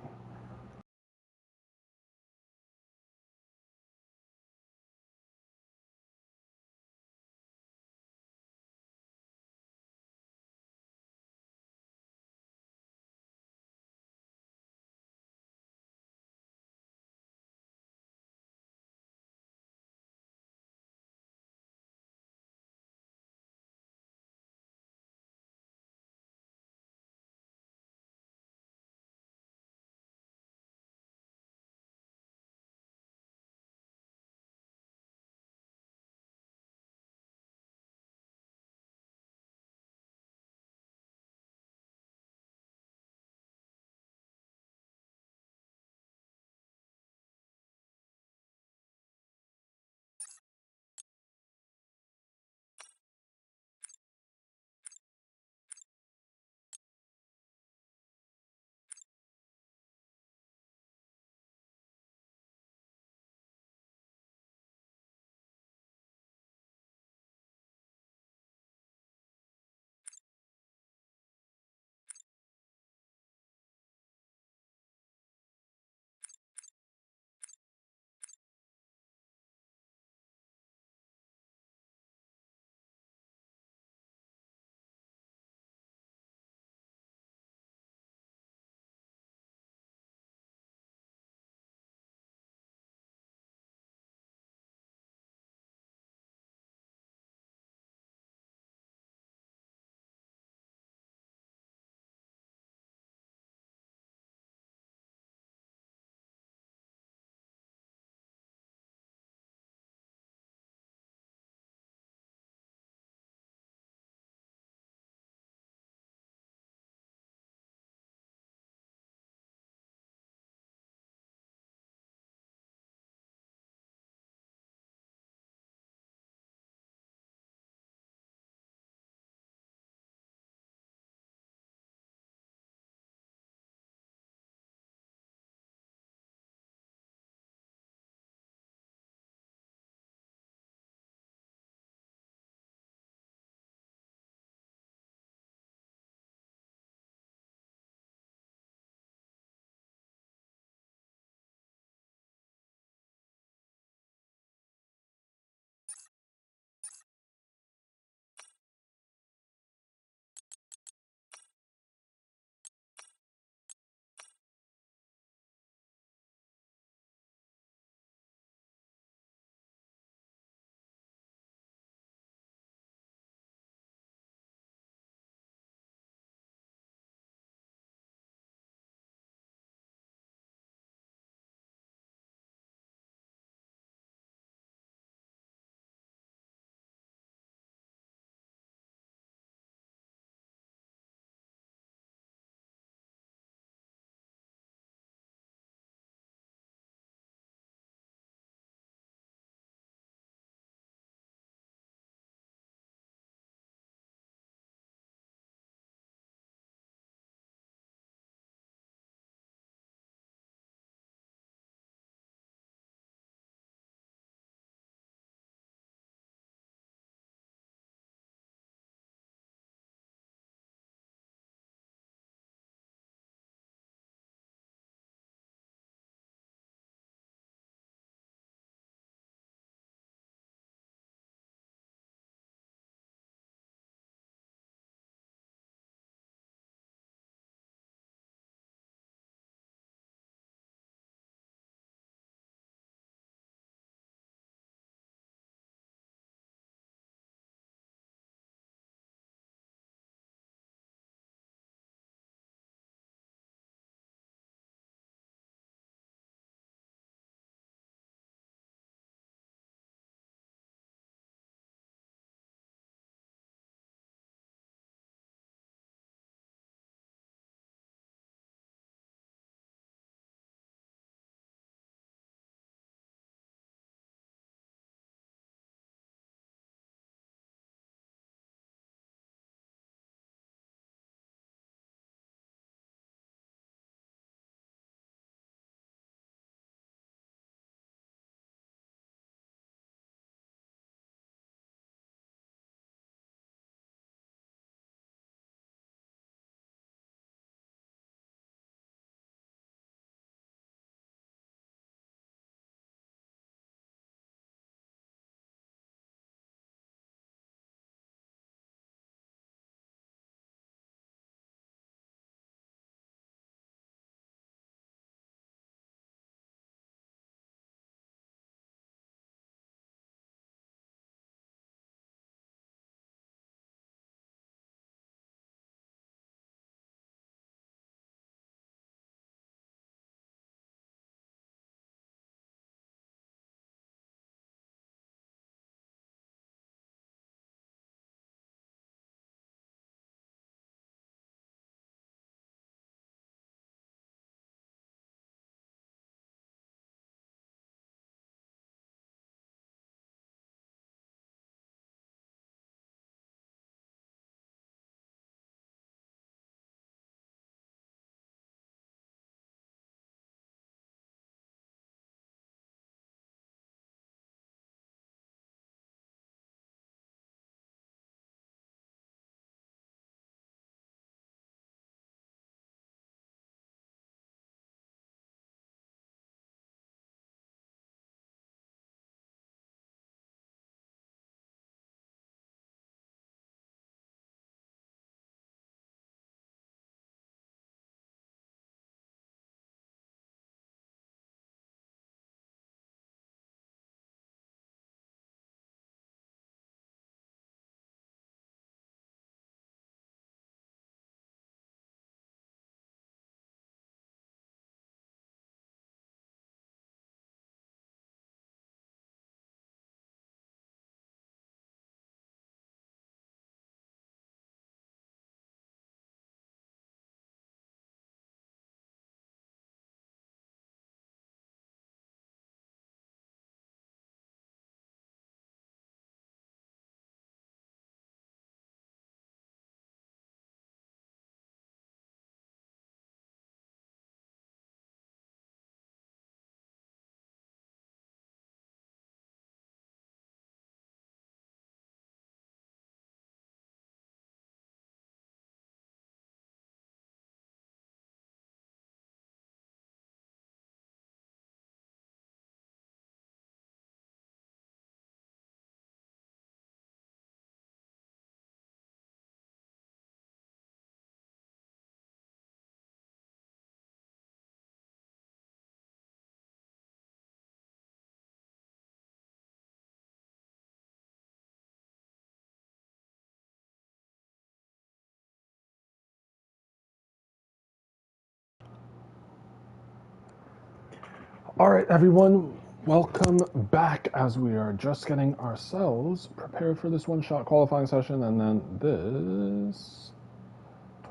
All right, everyone, welcome back as we are just getting ourselves prepared for this one-shot qualifying session and then this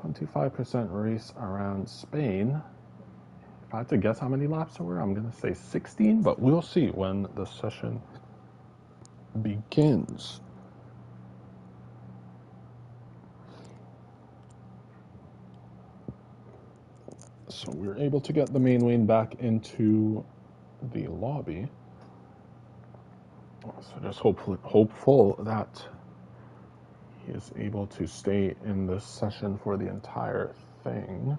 25% race around Spain. If I had to guess how many laps there were, I'm going to say 16, but we'll see when the session begins. So we're able to get the main lane back into the lobby. So just hopeful that he is able to stay in this session for the entire thing.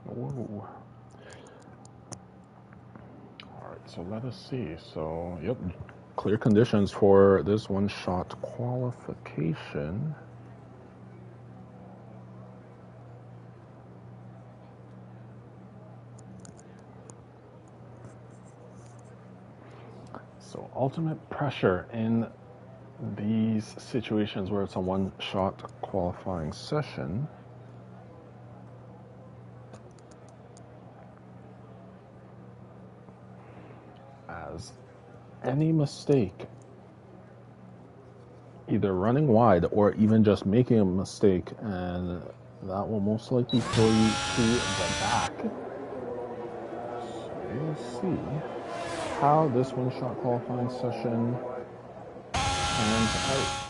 Whoa. All right, so let us see. So, yep, clear conditions for this one-shot qualification. So, ultimate pressure in these situations where it's a one-shot qualifying session. As any mistake, either running wide or even just making a mistake, and that will most likely throw you to the back. So we'll see how this one-shot qualifying session pans out.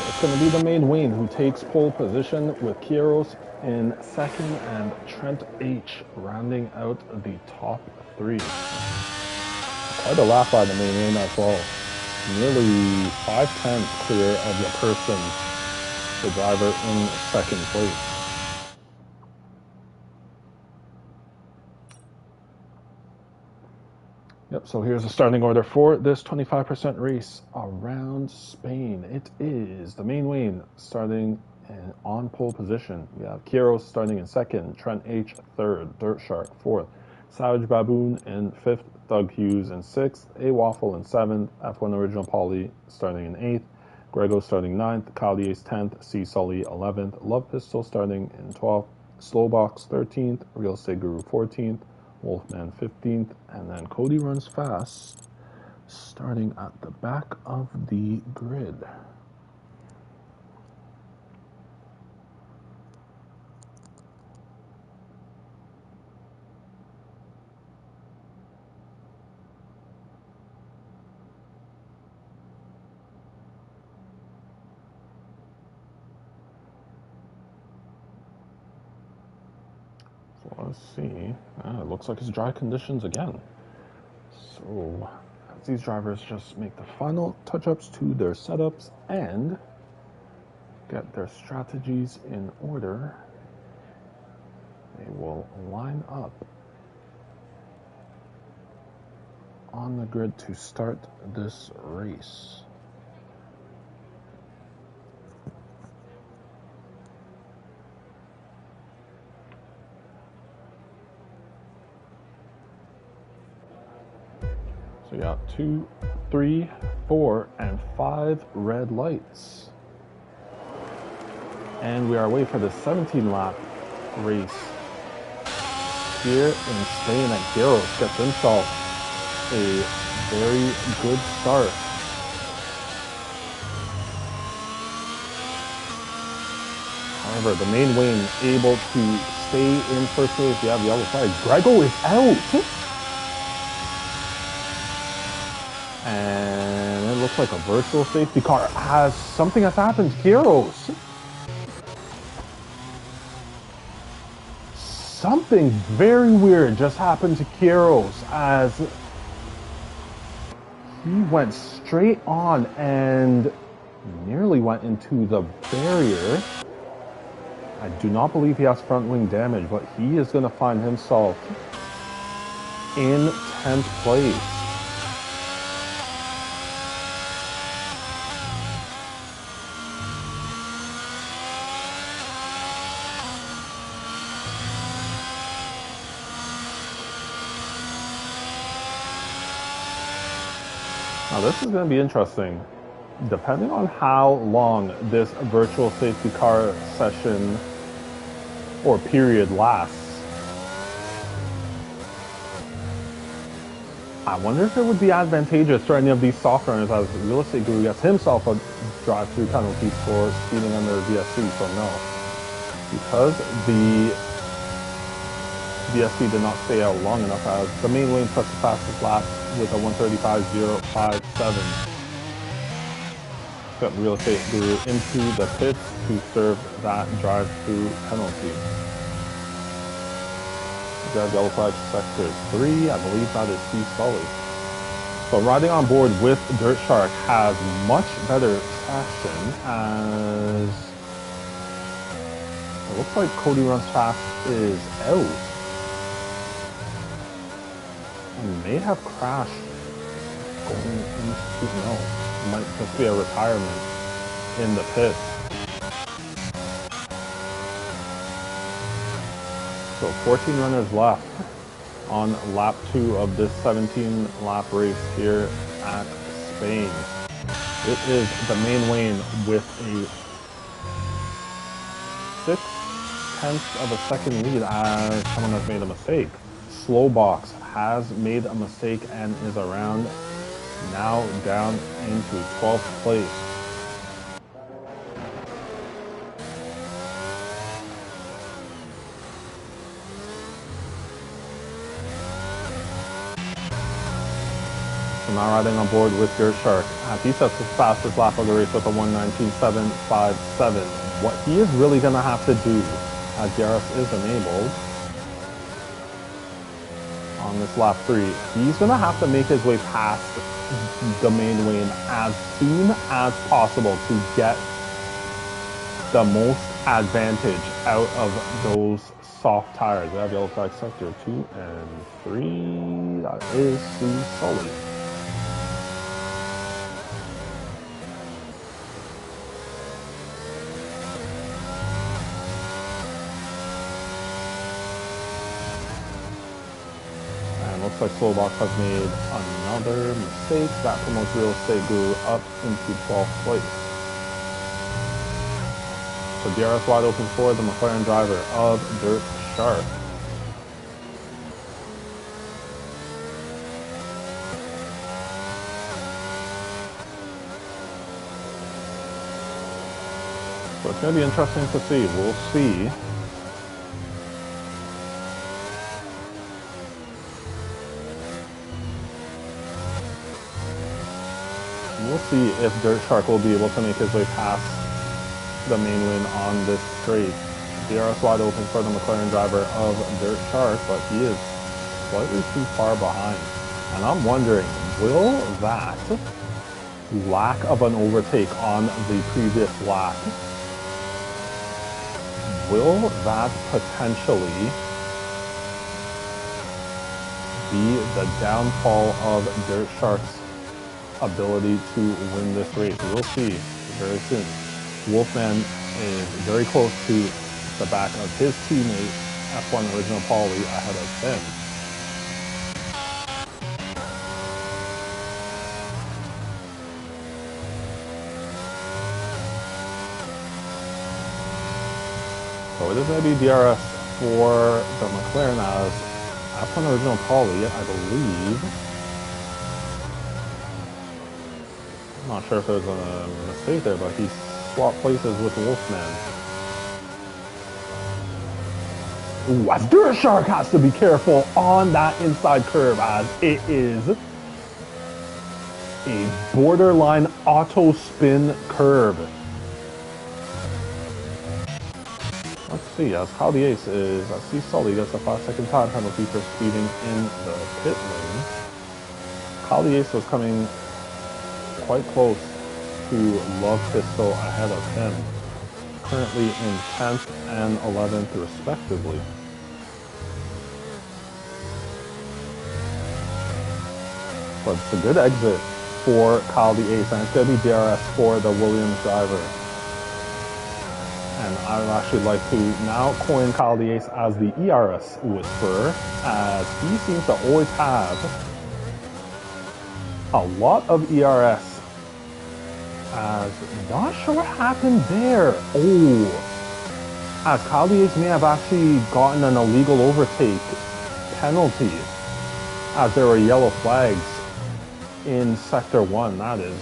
It's going to be the main Wayne who takes pole position with Kieros in second and Trent H rounding out the top three. Quite a lap by the main Wayne as well. Nearly 5/10 clear of the person, the driver in second place. Yep, so here's the starting order for this 25% race around Spain. It is the main Wayne starting on pole position. We have Kieros starting in second, Trent H third, Dirt Shark fourth, Savage Baboon in fifth, Doug Hughes in sixth, A Waffle in seventh, F1 Original Polly starting in eighth, Grego starting ninth, Callier's 10th, C Sully 11th, Love Pistol starting in 12th, Slowbox 13th, Real Estate Guru 14th, Wolfman 15th, and then Cody Runs Fast starting at the back of the grid. let's see. It looks like it's dry conditions again. So as these drivers just make the final touch-ups to their setups and get their strategies in order, they will line up on the grid to start this race. So we got 2, 3, 4, and 5 red lights. And we are away for the 17-lap race here in Spain, and Garros gets himself a very good start. However, the main wing able to stay in first place. You have yellow flag. Grego is out. And it looks like a virtual safety car. Something has happened. Garros. Something very weird just happened to Garros as he went straight on and nearly went into the barrier. I do not believe he has front wing damage, but he is going to find himself in 10th place. Now this is going to be interesting. Depending on how long this virtual safety car session or period lasts, I wonder if it would be advantageous for any of these soft runners, as Real Estate Guru gets himself a drive-through penalty for speeding under VSC. So no, because the VSC did not stay out long enough, as the main lane touched the fastest lap with a 1:35.057. Got Real Estate Guru into the pits to serve that drive-through penalty. Grab yellow flag sector 3, I believe that is C Sully. So riding on board with Dirt Shark has much better traction, as it looks like Cody Runs Fast is out. He may have crashed going into, no, it might just be a retirement in the pit. So 14 runners left on lap 2 of this 17-lap race here at Spain. It is the main lane with a 0.6 of a second lead, as someone has made a mistake. Slowbox has made a mistake and is around, now down into 12th place. So now riding on board with Dirt Shark. He sets his fastest lap of the race with a 1:19.757. What he is really going to have to do, as Garros is enabled on this lap 3, he's going to have to make his way past the main lane as soon as possible to get the most advantage out of those soft tires. We have yellow flag sector 2 and 3. That is Sue Sully. Looks like Slowbox has made another mistake. That promotes Real Estate Guru up into 12th place. So DRS wide open for the McLaren driver of Dirt Shark. So it's going to be interesting to see. We'll see. We'll see if Dirt Shark will be able to make his way past the main lane on this straight. DRS wide open for the McLaren driver of Dirt Shark, but he is slightly too far behind. And I'm wondering, will that lack of an overtake on the previous lap, will that potentially be the downfall of Dirt Shark's ability to win this race? We'll see very soon. Wolfman is very close to the back of his teammate, F1 Original Paulie, ahead of him. So it is going to be DRS for the McLaren as F1 Original Paulie, I believe. I'm not sure if there's a mistake there, but he swapped places with Wolfman. Ooh, as Dirt Shark has to be careful on that inside curve as it is a borderline auto spin curve. Let's see, as Kyle the Ace is, I see Sully gets a 5-second time penalty for speeding in the pit lane. Kyle the Ace was coming quite close to Love Pistol ahead of him, currently in 10th and 11th respectively. But it's a good exit for Kyle the Ace, and it's going to be DRS for the Williams driver. And I would actually like to now coin Kyle the Ace as the ERS Whisperer, as he seems to always have a lot of ERS. As not sure what happened there. Oh, as Kyle the Ace may have actually gotten an illegal overtake penalty, as there were yellow flags in Sector 1. That is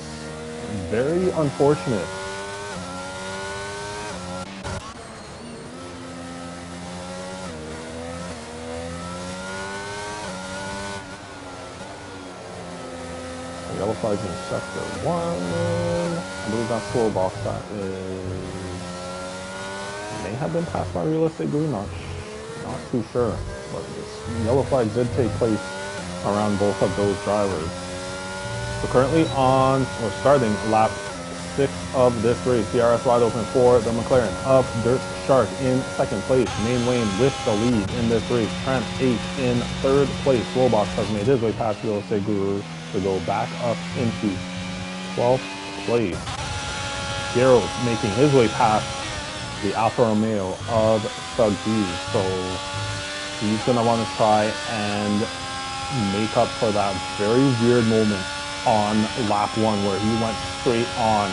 very unfortunate. Yellow flags in Sector 1. I believe that slow box that may have been passed by Realistic Glue, not too sure. But this yellow flag did take place around both of those drivers. So currently we're starting lap 6 of this race. DRS wide open for the McLaren of Dirt Shark in second place. Main Wayne with the lead in this race. Trent 8 in third place. Slowbox has made his way past Realistic Guru to go back up into 12th place. Gerald making his way past the Alfa Romeo of Sug D. So he's going to want to try and make up for that very weird moment on lap 1 where he went straight on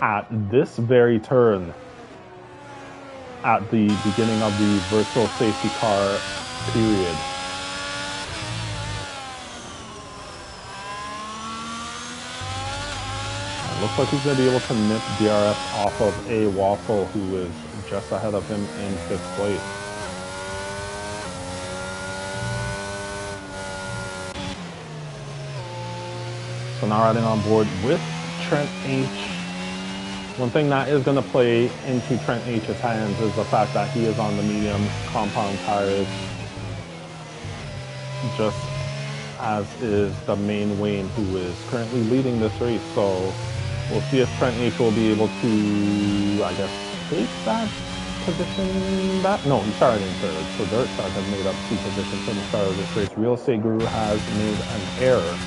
at this very turn at the beginning of the virtual safety car period. It looks like he's going to be able to nip DRS off of a Waffle, who is just ahead of him in 5th place. So now riding on board with Trent H. One thing that is going to play into Trent H's hands is the fact that he is on the medium compound tires, just as is the main Wayne, who is currently leading this race. So we'll see if Trent H will be able to, I guess, take that position back. No, he started in third, so Dirt Shark has made up 2 positions from the start of this race. Real Estate Guru has made an error.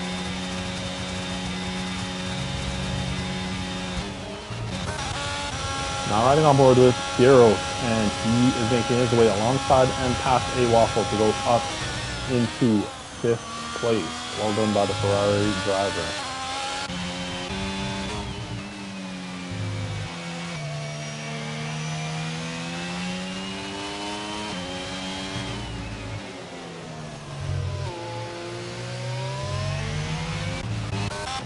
Now riding on board with Piero, and he is making his way alongside and past a Waffle to go up into 5th place. Well done by the Ferrari driver.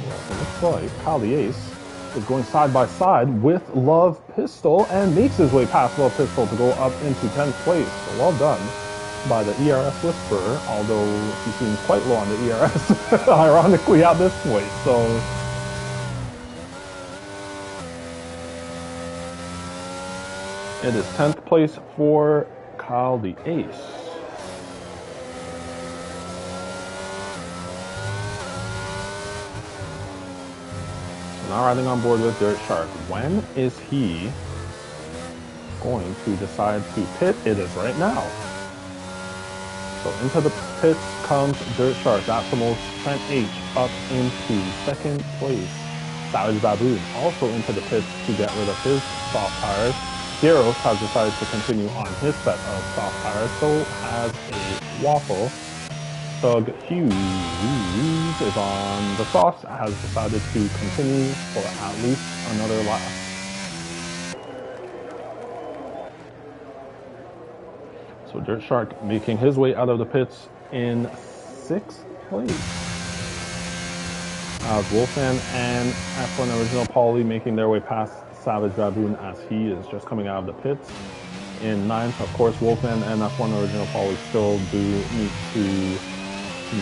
Well, it looks like Kyle the Ace is going side by side with Love Pistol and makes his way past Love Pistol to go up into 10th place. So well done by the ERS Whisperer, although he seems quite low on the ERS, ironically, at this point. So It is 10th place for Kyle the Ace. So now riding on board with Dirt Shark. When is he going to decide to pit? It is right now. So into the pits comes Dirt Shark. That's the most. Trent H up into 2nd place. Savage Baboon also into the pits to get rid of his soft tires. Heroes has decided to continue on his set of soft tires. So has a Waffle. Thug Hughes is on the softs. Has decided to continue for at least another lap. So Dirt Shark making his way out of the pits in 6th place. Wolfman and F1 Original Paulie making their way past Savage Baboon as he is just coming out of the pits. In 9th, of course, Wolfman and F1 Original Paulie still do need to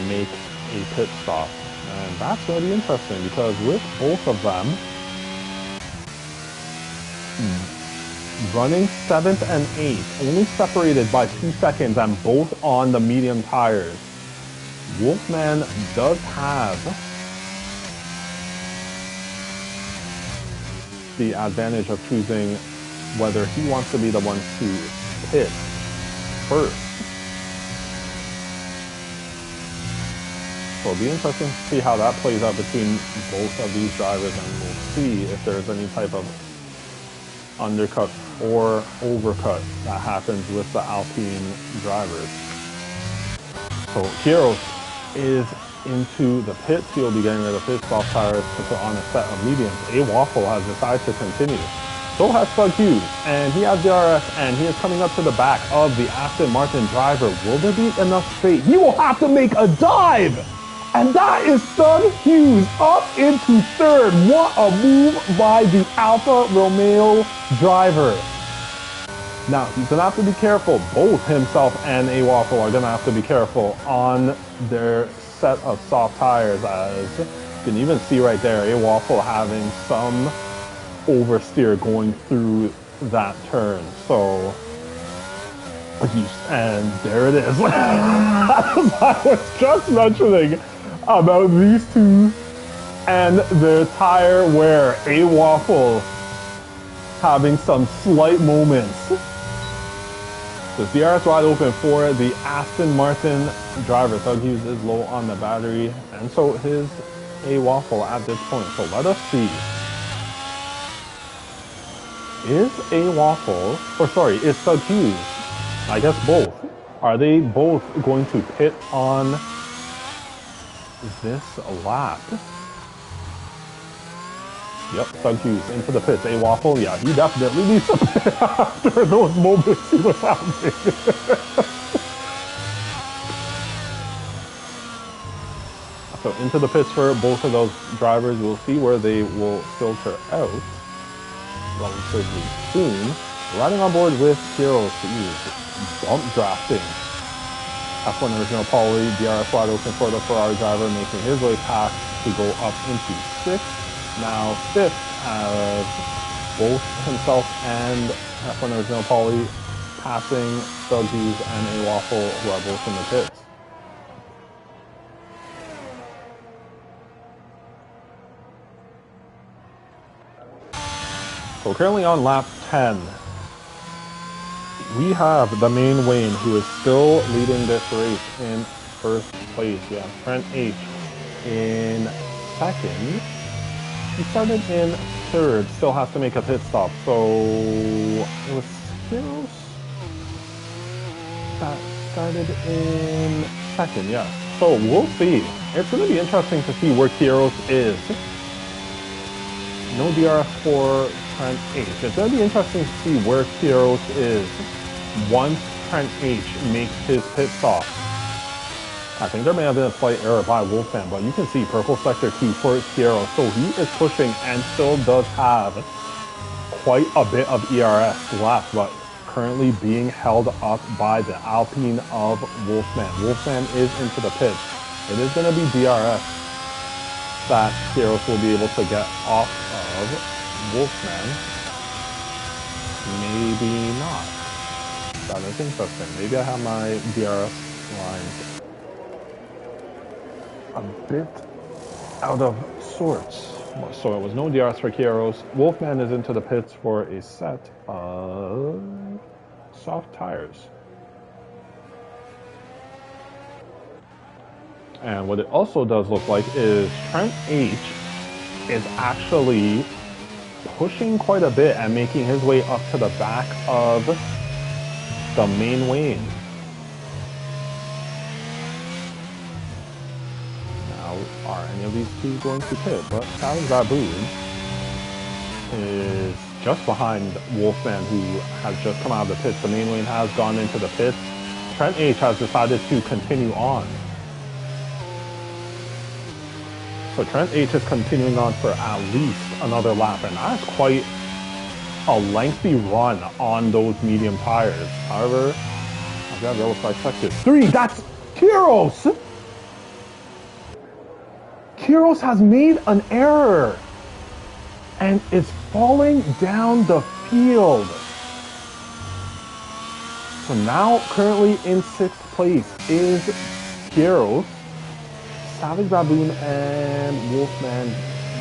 make a pit stop. And that's going to be interesting because with both of them running 7th and 8th, only separated by 2 seconds and both on the medium tires, Wolfman does have the advantage of choosing whether he wants to be the one to pit first. So it'll be interesting to see how that plays out between both of these drivers, and we'll see if there's any type of undercut or overcut that happens with the Alpine drivers. So Kiros is into the pits. He'll be getting rid of his soft tires to put on a set of mediums. A Waffle has decided to continue. So has Thug Hughes, and he has DRS, and he is coming up to the back of the Aston Martin driver. Will there be enough space? He will have to make a dive! And that is Thug Hughes up into 3rd. What a move by the Alfa Romeo driver. Now, he's going to have to be careful. Both himself and A Waffle are going to have to be careful on their set of soft tires, as you can even see right there, A Waffle having some oversteer going through that turn. So, and there it is. I was just mentioning about these two and their tire wear. A Waffle having some slight moments. The DRS wide open for the Aston Martin driver. Thug Hughes is low on the battery, and so is A Waffle at this point. So let us see. Is A Waffle, or sorry, is Thug Hughes, I guess both, are they both going to pit on this lap? Yep, Thug Hughes into the pits. A Waffle, yeah, he definitely needs to pit after those moments he was having. So into the pits for both of those drivers. We'll see where they will filter out relatively soon. Riding on board with Heroes, he is bump drafting F1 Original Paulie, DRS wide open for the Ferrari driver, making his way past to go up into 6th. Now 5th, as both himself and F1 Original Paulie passing Thug Hughes and A Waffle, who are both in the pits. So currently on lap 10, we have the main Wayne, who is still leading this race in 1st place. We have Trent H in 2nd. He started in 3rd, still has to make a pit stop. So it was Heroes that started in 2nd, yeah. So we'll see. It's going to be interesting to see where Heroes is. No DRS for Trent H. It's going to be interesting to see where Heroes is once Trent H makes his pit stop. I think there may have been a slight error by Wolfman, but you can see purple sector 2 for Heroes. So he is pushing and still does have quite a bit of ERS left, but currently being held up by the Alpine of Wolfman. Wolfman is into the pits. It is going to be DRS that Heroes will be able to get off of Wolfman. Maybe not. That is interesting. Maybe I have my DRS lines a bit out of sorts. So it was no DRS for Kieros. Wolfman is into the pits for a set of soft tires. And what it also does look like is Trent H is actually pushing quite a bit and making his way up to the back of the main lane. Now, are any of these two going to pit? But Savage Baboon is just behind Wolfman, who has just come out of the pits. The main lane has gone into the pits. Trent H has decided to continue on. So Trent H is continuing on for at least another lap, and that's quite a lengthy run on those medium tires. However, I've got yellow flag sector 3. That's Kieros! Kieros has made an error and is falling down the field. So now, currently in 6th place is Kieros. Savage Baboon and Wolfman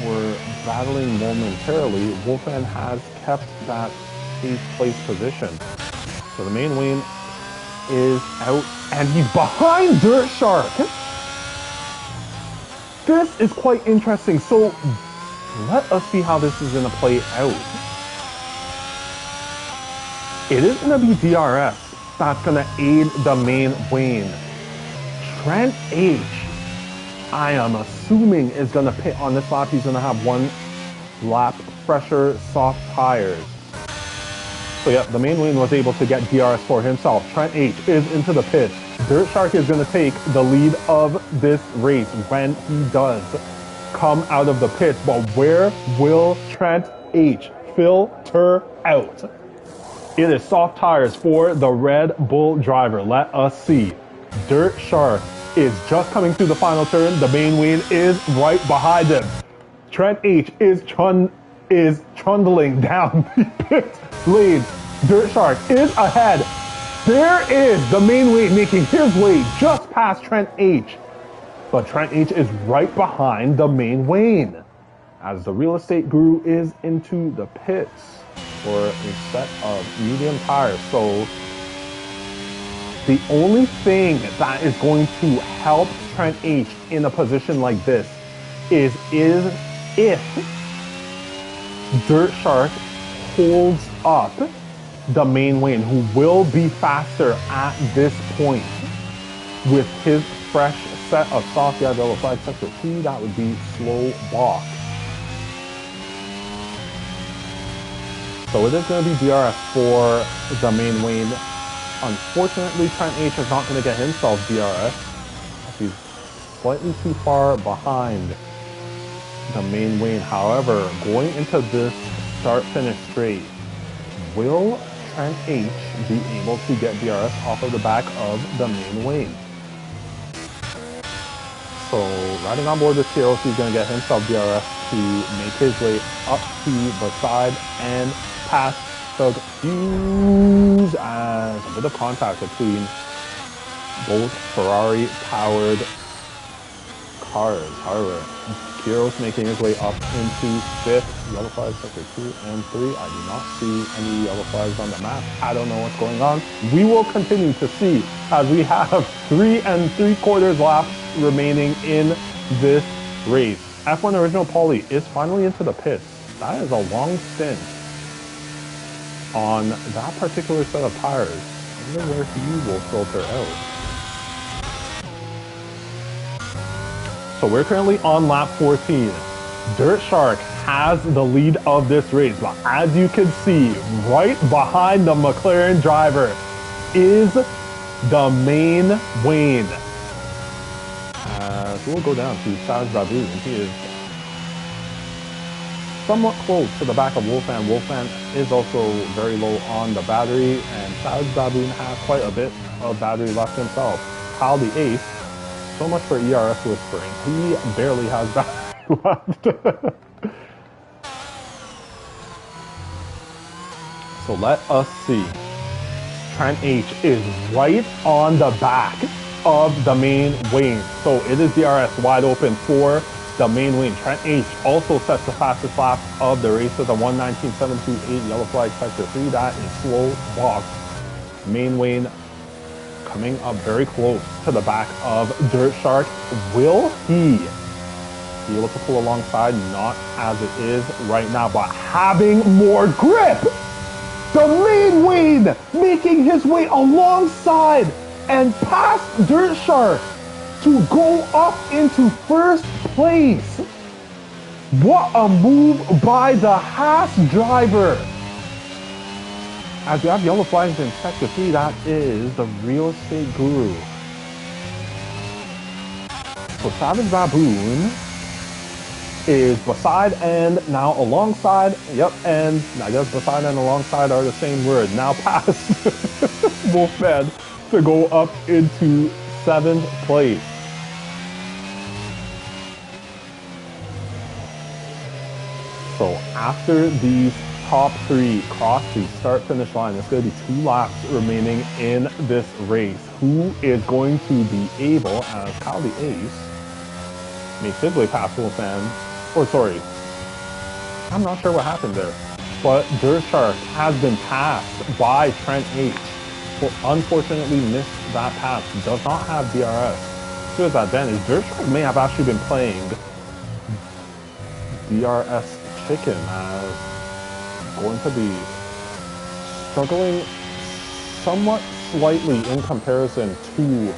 were battling momentarily. Wolfman has kept that 8th place position. So the main lane is out, and he's behind Dirt Shark. This is quite interesting. So let us see how this is going to play out. It is going to be DRS that's going to aid the main lane. Trent H, I am assuming, is going to pit on this lap. He's going to have 1 lap fresher soft tires. So yeah, the main lane was able to get DRS for himself. Trent H is into the pit. Dirt Shark is going to take the lead of this race when he does come out of the pits. But where will Trent H filter out? It is soft tires for the Red Bull driver. Let us see. Dirt Shark is just coming through the final turn. The main lane is right behind him. Trent H is trundling down the pit lane. Dirt Shark is ahead. There is the main lane making his way just past Trent H. But Trent H is right behind the main lane as the real estate guru is into the pits for a set of medium tires. So the only thing that is going to help Trent H in a position like this is if Dirt Shark holds up the main lane, who will be faster at this point with his fresh set of soft yellow flag sector 2. That would be slow balk. So it is going to be DRS for the main lane. Unfortunately, Trent H is not going to get himself DRS. He's slightly too far behind the main lane. However, going into this start-finish straight, will Trent H be able to get DRS off of the back of the main lane? So riding on board with Kieros, he's going to get himself DRS to make his way up to the side and past the fuse, as a bit of contact between both Ferrari-powered cars. However, Kieros making his way up into 5th, yellow flags sector 2 and 3. I do not see any yellow flags on the map. I don't know what's going on. We will continue to see as we have 3 3/4 laps remaining in this race. F1 Original Paulie is finally into the pits. That is a long stint on that particular set of tires. I wonder where he will filter out. So we're currently on lap 14. Dirt Shark has the lead of this race, but as you can see, right behind the McLaren driver is the main Wayne. We'll go down to Savage Baboon. He is somewhat close to the back of Wolfman. Wolfman is also very low on the battery, and Savage Baboon has quite a bit of battery left himself. Kyle the Ace, so much for ERS whispering. He barely has battery left. So So let us see. Trent H is right on the back of the main wing. So it is DRS wide open for the main wing. Trent H also sets the fastest lap of the race with a 1:19.728 yellow flag sector 3. That is slow box. Main wing coming up very close to the back of Dirt Shark. Will he be able to pull alongside? Not as it is right now, but having more grip. The main wing making his way alongside and past Dirt Shark to go up into first place. What a move by the Haas driver. As we have yellow flags in sector 3, that is the real estate guru. So Savage Baboon is beside and now alongside. Yep, and I guess beside and alongside are the same word. Now past Wolfman to go up into 7th place. So after these top 3 cross the start-finish line, there's going to be 2 laps remaining in this race. Who is going to be able, as Kyle the Ace makes his way past Wolfman, or sorry, I'm not sure what happened there, but Dirt Shark has been passed by Trent H. Well, unfortunately missed that pass. Does not have DRS to his advantage. Dirt Shark may have actually been playing DRS chicken, as going to be struggling somewhat slightly in comparison to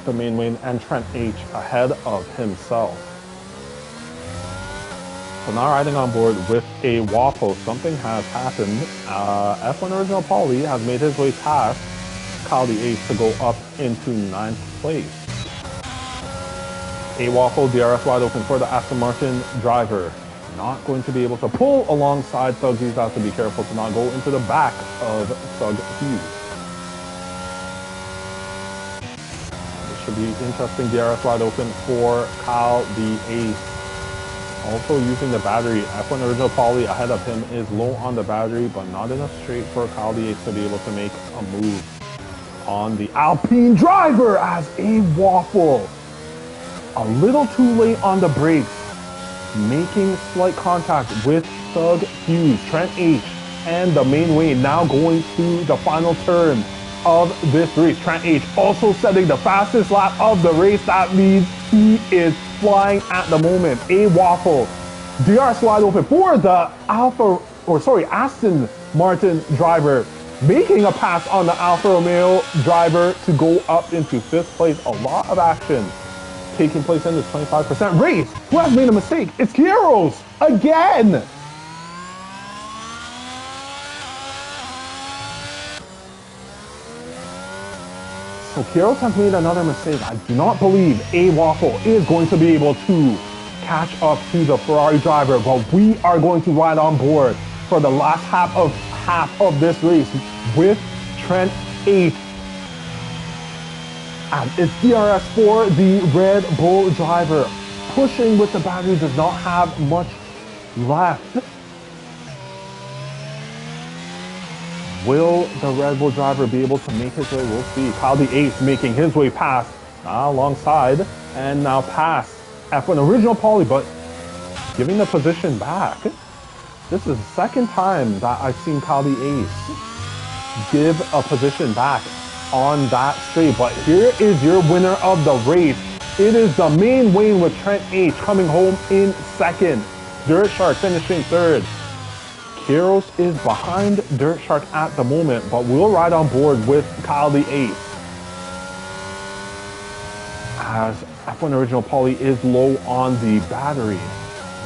the main wing and Trent H ahead of himself. So now riding on board with a waffle, something has happened. F1 Original Paulie has made his way past Kyle the Ace to go up into 9th place. A waffle, DRS wide open for the Aston Martin driver. Not going to be able to pull alongside Thug Hughes. Has to be careful to not go into the back of Thug Hughes. This should be interesting. DRS wide open for Kyle the Ace. Also using the battery. F1 Original Paulie ahead of him is low on the battery, but not enough straight for Kyle the Ace to be able to make a move on the Alpine driver as a waffle. A little too late on the brakes, making slight contact with Thug Hughes. Trent H and the main wing now going to the final turn of this race. Trent H also setting the fastest lap of the race. That means he is flying at the moment. A waffle, DRS wide open for the Aston Martin driver, making a pass on the Alfa Romeo driver to go up into 5th place. A lot of action taking place in this 25% race. Who has made a mistake? It's Kieros again. So Kieros has made another mistake. I do not believe A Waffle is going to be able to catch up to the Ferrari driver, but we are going to ride on board for the last half of this race with Trent H. And it's DRS for the Red Bull driver. Pushing with the battery, does not have much left. Will the Red Bull driver be able to make his way? We'll see. Kyle the Ace making his way past, alongside, and now past F1 Original Paulie, but giving the position back. This is the second time that I've seen Kyle the Ace give a position back on that straight, but here is your winner of the race. It is the main wing with Trent H coming home in 2nd. Dirt Shark finishing 3rd. Kieros is behind Dirt Shark at the moment, but we'll ride on board with Kyle the Ace, as F1 Original Paulie is low on the battery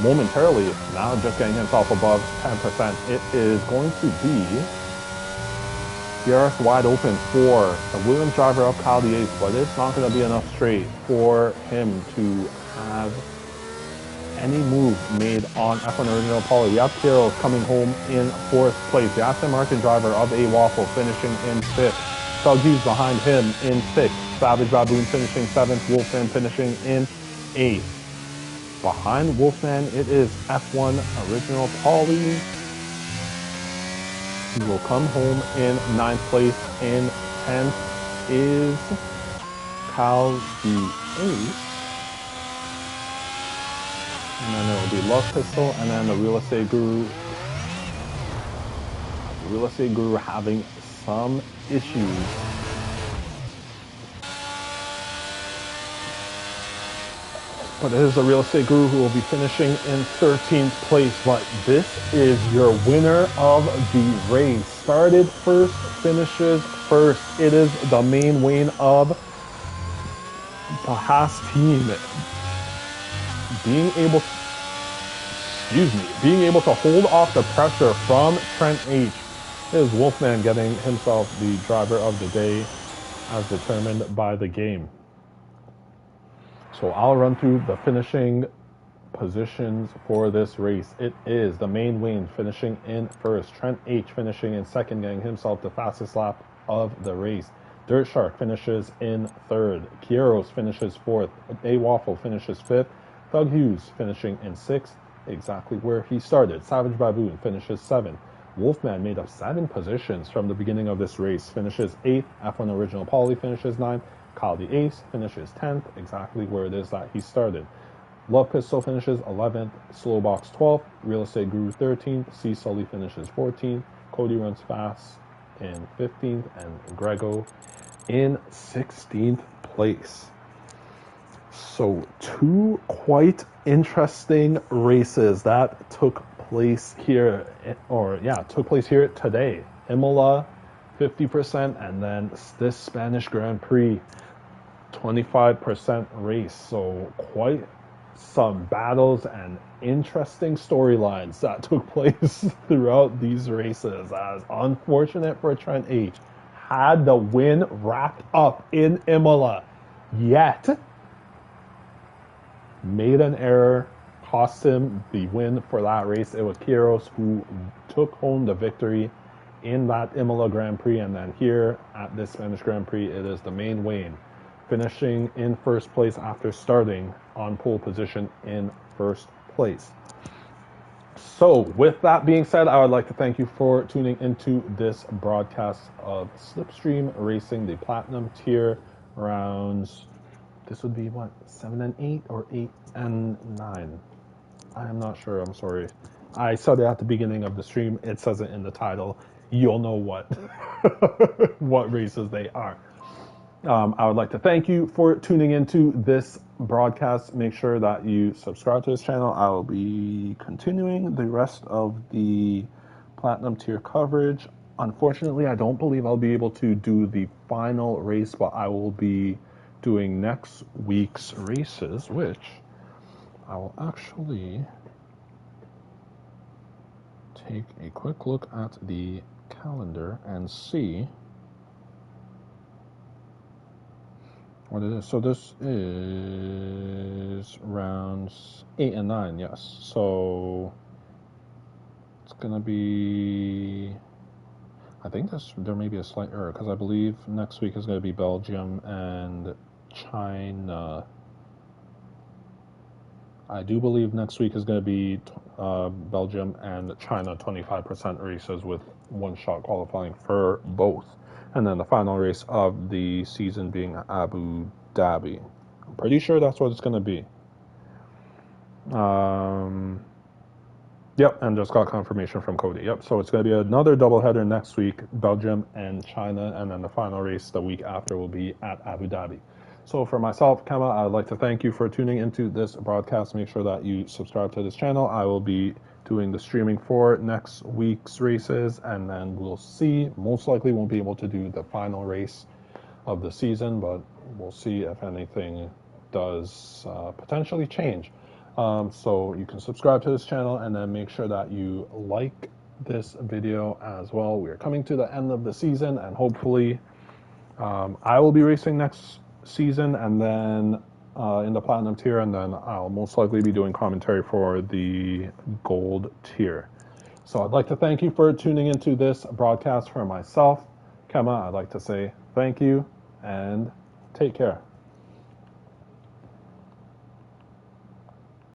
momentarily. Now just getting himself above 10%. It is going to be DRS wide open for the Williams driver of Kyle the Ace, but it's not going to be enough straight for him to have any move made on F1 Original Paulie. We have Kieros coming home in 4th place. The Aston Martin driver of A Waffle finishing in 5th. Thug Hughes behind him in 6th. Savage Baboon finishing 7th. Wolfman finishing in 8th. Behind Wolfman, it is F1 Original Paulie. He will come home in 9th place. In 10th is Cal the Ace. And then it will be Love Pistol, and then the Real Estate Guru. The Real Estate Guru having some issues. But it is the Real Estate Guru who will be finishing in 13th place. But this is your winner of the race. Started first, finishes first. It is the main Wayne of the Haas team. Being able to hold off the pressure from Trent H. Is Wolfman getting himself the driver of the day as determined by the game. So I'll run through the finishing positions for this race. It is the main Wayne finishing in first. Trent H finishing in second, getting himself the fastest lap of the race. Dirt Shark finishes in third. Kieros finishes fourth. A Waffle finishes fifth. Thug Hughes finishing in sixth, exactly where he started. Savage Baboon finishes seventh. Wolfman made up 7 positions from the beginning of this race, finishes 8th. F1 Original Paulie finishes 9th. Kyle the Ace finishes 10th, exactly where it is that he started. Love Pistol finishes 11th. Slowbox 12th. Real Estate Guru 13th. C Sully finishes 14th. Cody runs fast in 15th. And Grego in 16th place. So 2 quite interesting races that took place here, today. Imola, 50%, and then this Spanish Grand Prix, 25% race. So quite some battles and interesting storylines that took place throughout these races. As unfortunate for Trent H, had the win wrapped up in Imola, yet made an error, cost him the win for that race. It was Kieros who took home the victory in that Imola Grand Prix, and then here at this Spanish Grand Prix, it is the main Wayne finishing in first place after starting on pole position in first place. So with that being said, I would like to thank you for tuning into this broadcast of Slipstream Racing, the Platinum Tier rounds. This would be what, 7 and 8 or 8 and 9? I am not sure. I'm sorry. I said it at the beginning of the stream. It says it in the title. You'll know what what races they are. I would like to thank you for tuning into this broadcast. Make sure that you subscribe to this channel. I will be continuing the rest of the Platinum Tier coverage. Unfortunately, I don't believe I'll be able to do the final race, but I will be doing next week's races, which I will actually take a quick look at the calendar and see what it is. So this is rounds 8 and 9, yes. So it's gonna be, I think there may be a slight error because I believe next week is going to be Belgium and China. I do believe next week is going to be Belgium and China 25% races with one shot qualifying for both. And then the final race of the season being Abu Dhabi. I'm pretty sure that's what it's going to be. Yep, and just got confirmation from Cody. Yep, so it's going to be another doubleheader next week, Belgium and China, and then the final race the week after will be at Abu Dhabi. So for myself, Kema, I'd like to thank you for tuning into this broadcast. Make sure that you subscribe to this channel. I will be doing the streaming for next week's races, and then we'll see. Most likely won't be able to do the final race of the season, but we'll see if anything does potentially change. So you can subscribe to this channel and then make sure that you like this video as well. We are coming to the end of the season, and hopefully I will be racing next season and then in the Platinum Tier, and then I'll most likely be doing commentary for the Gold Tier. So I'd like to thank you for tuning into this broadcast. For myself, Kema, I'd like to say thank you and take care.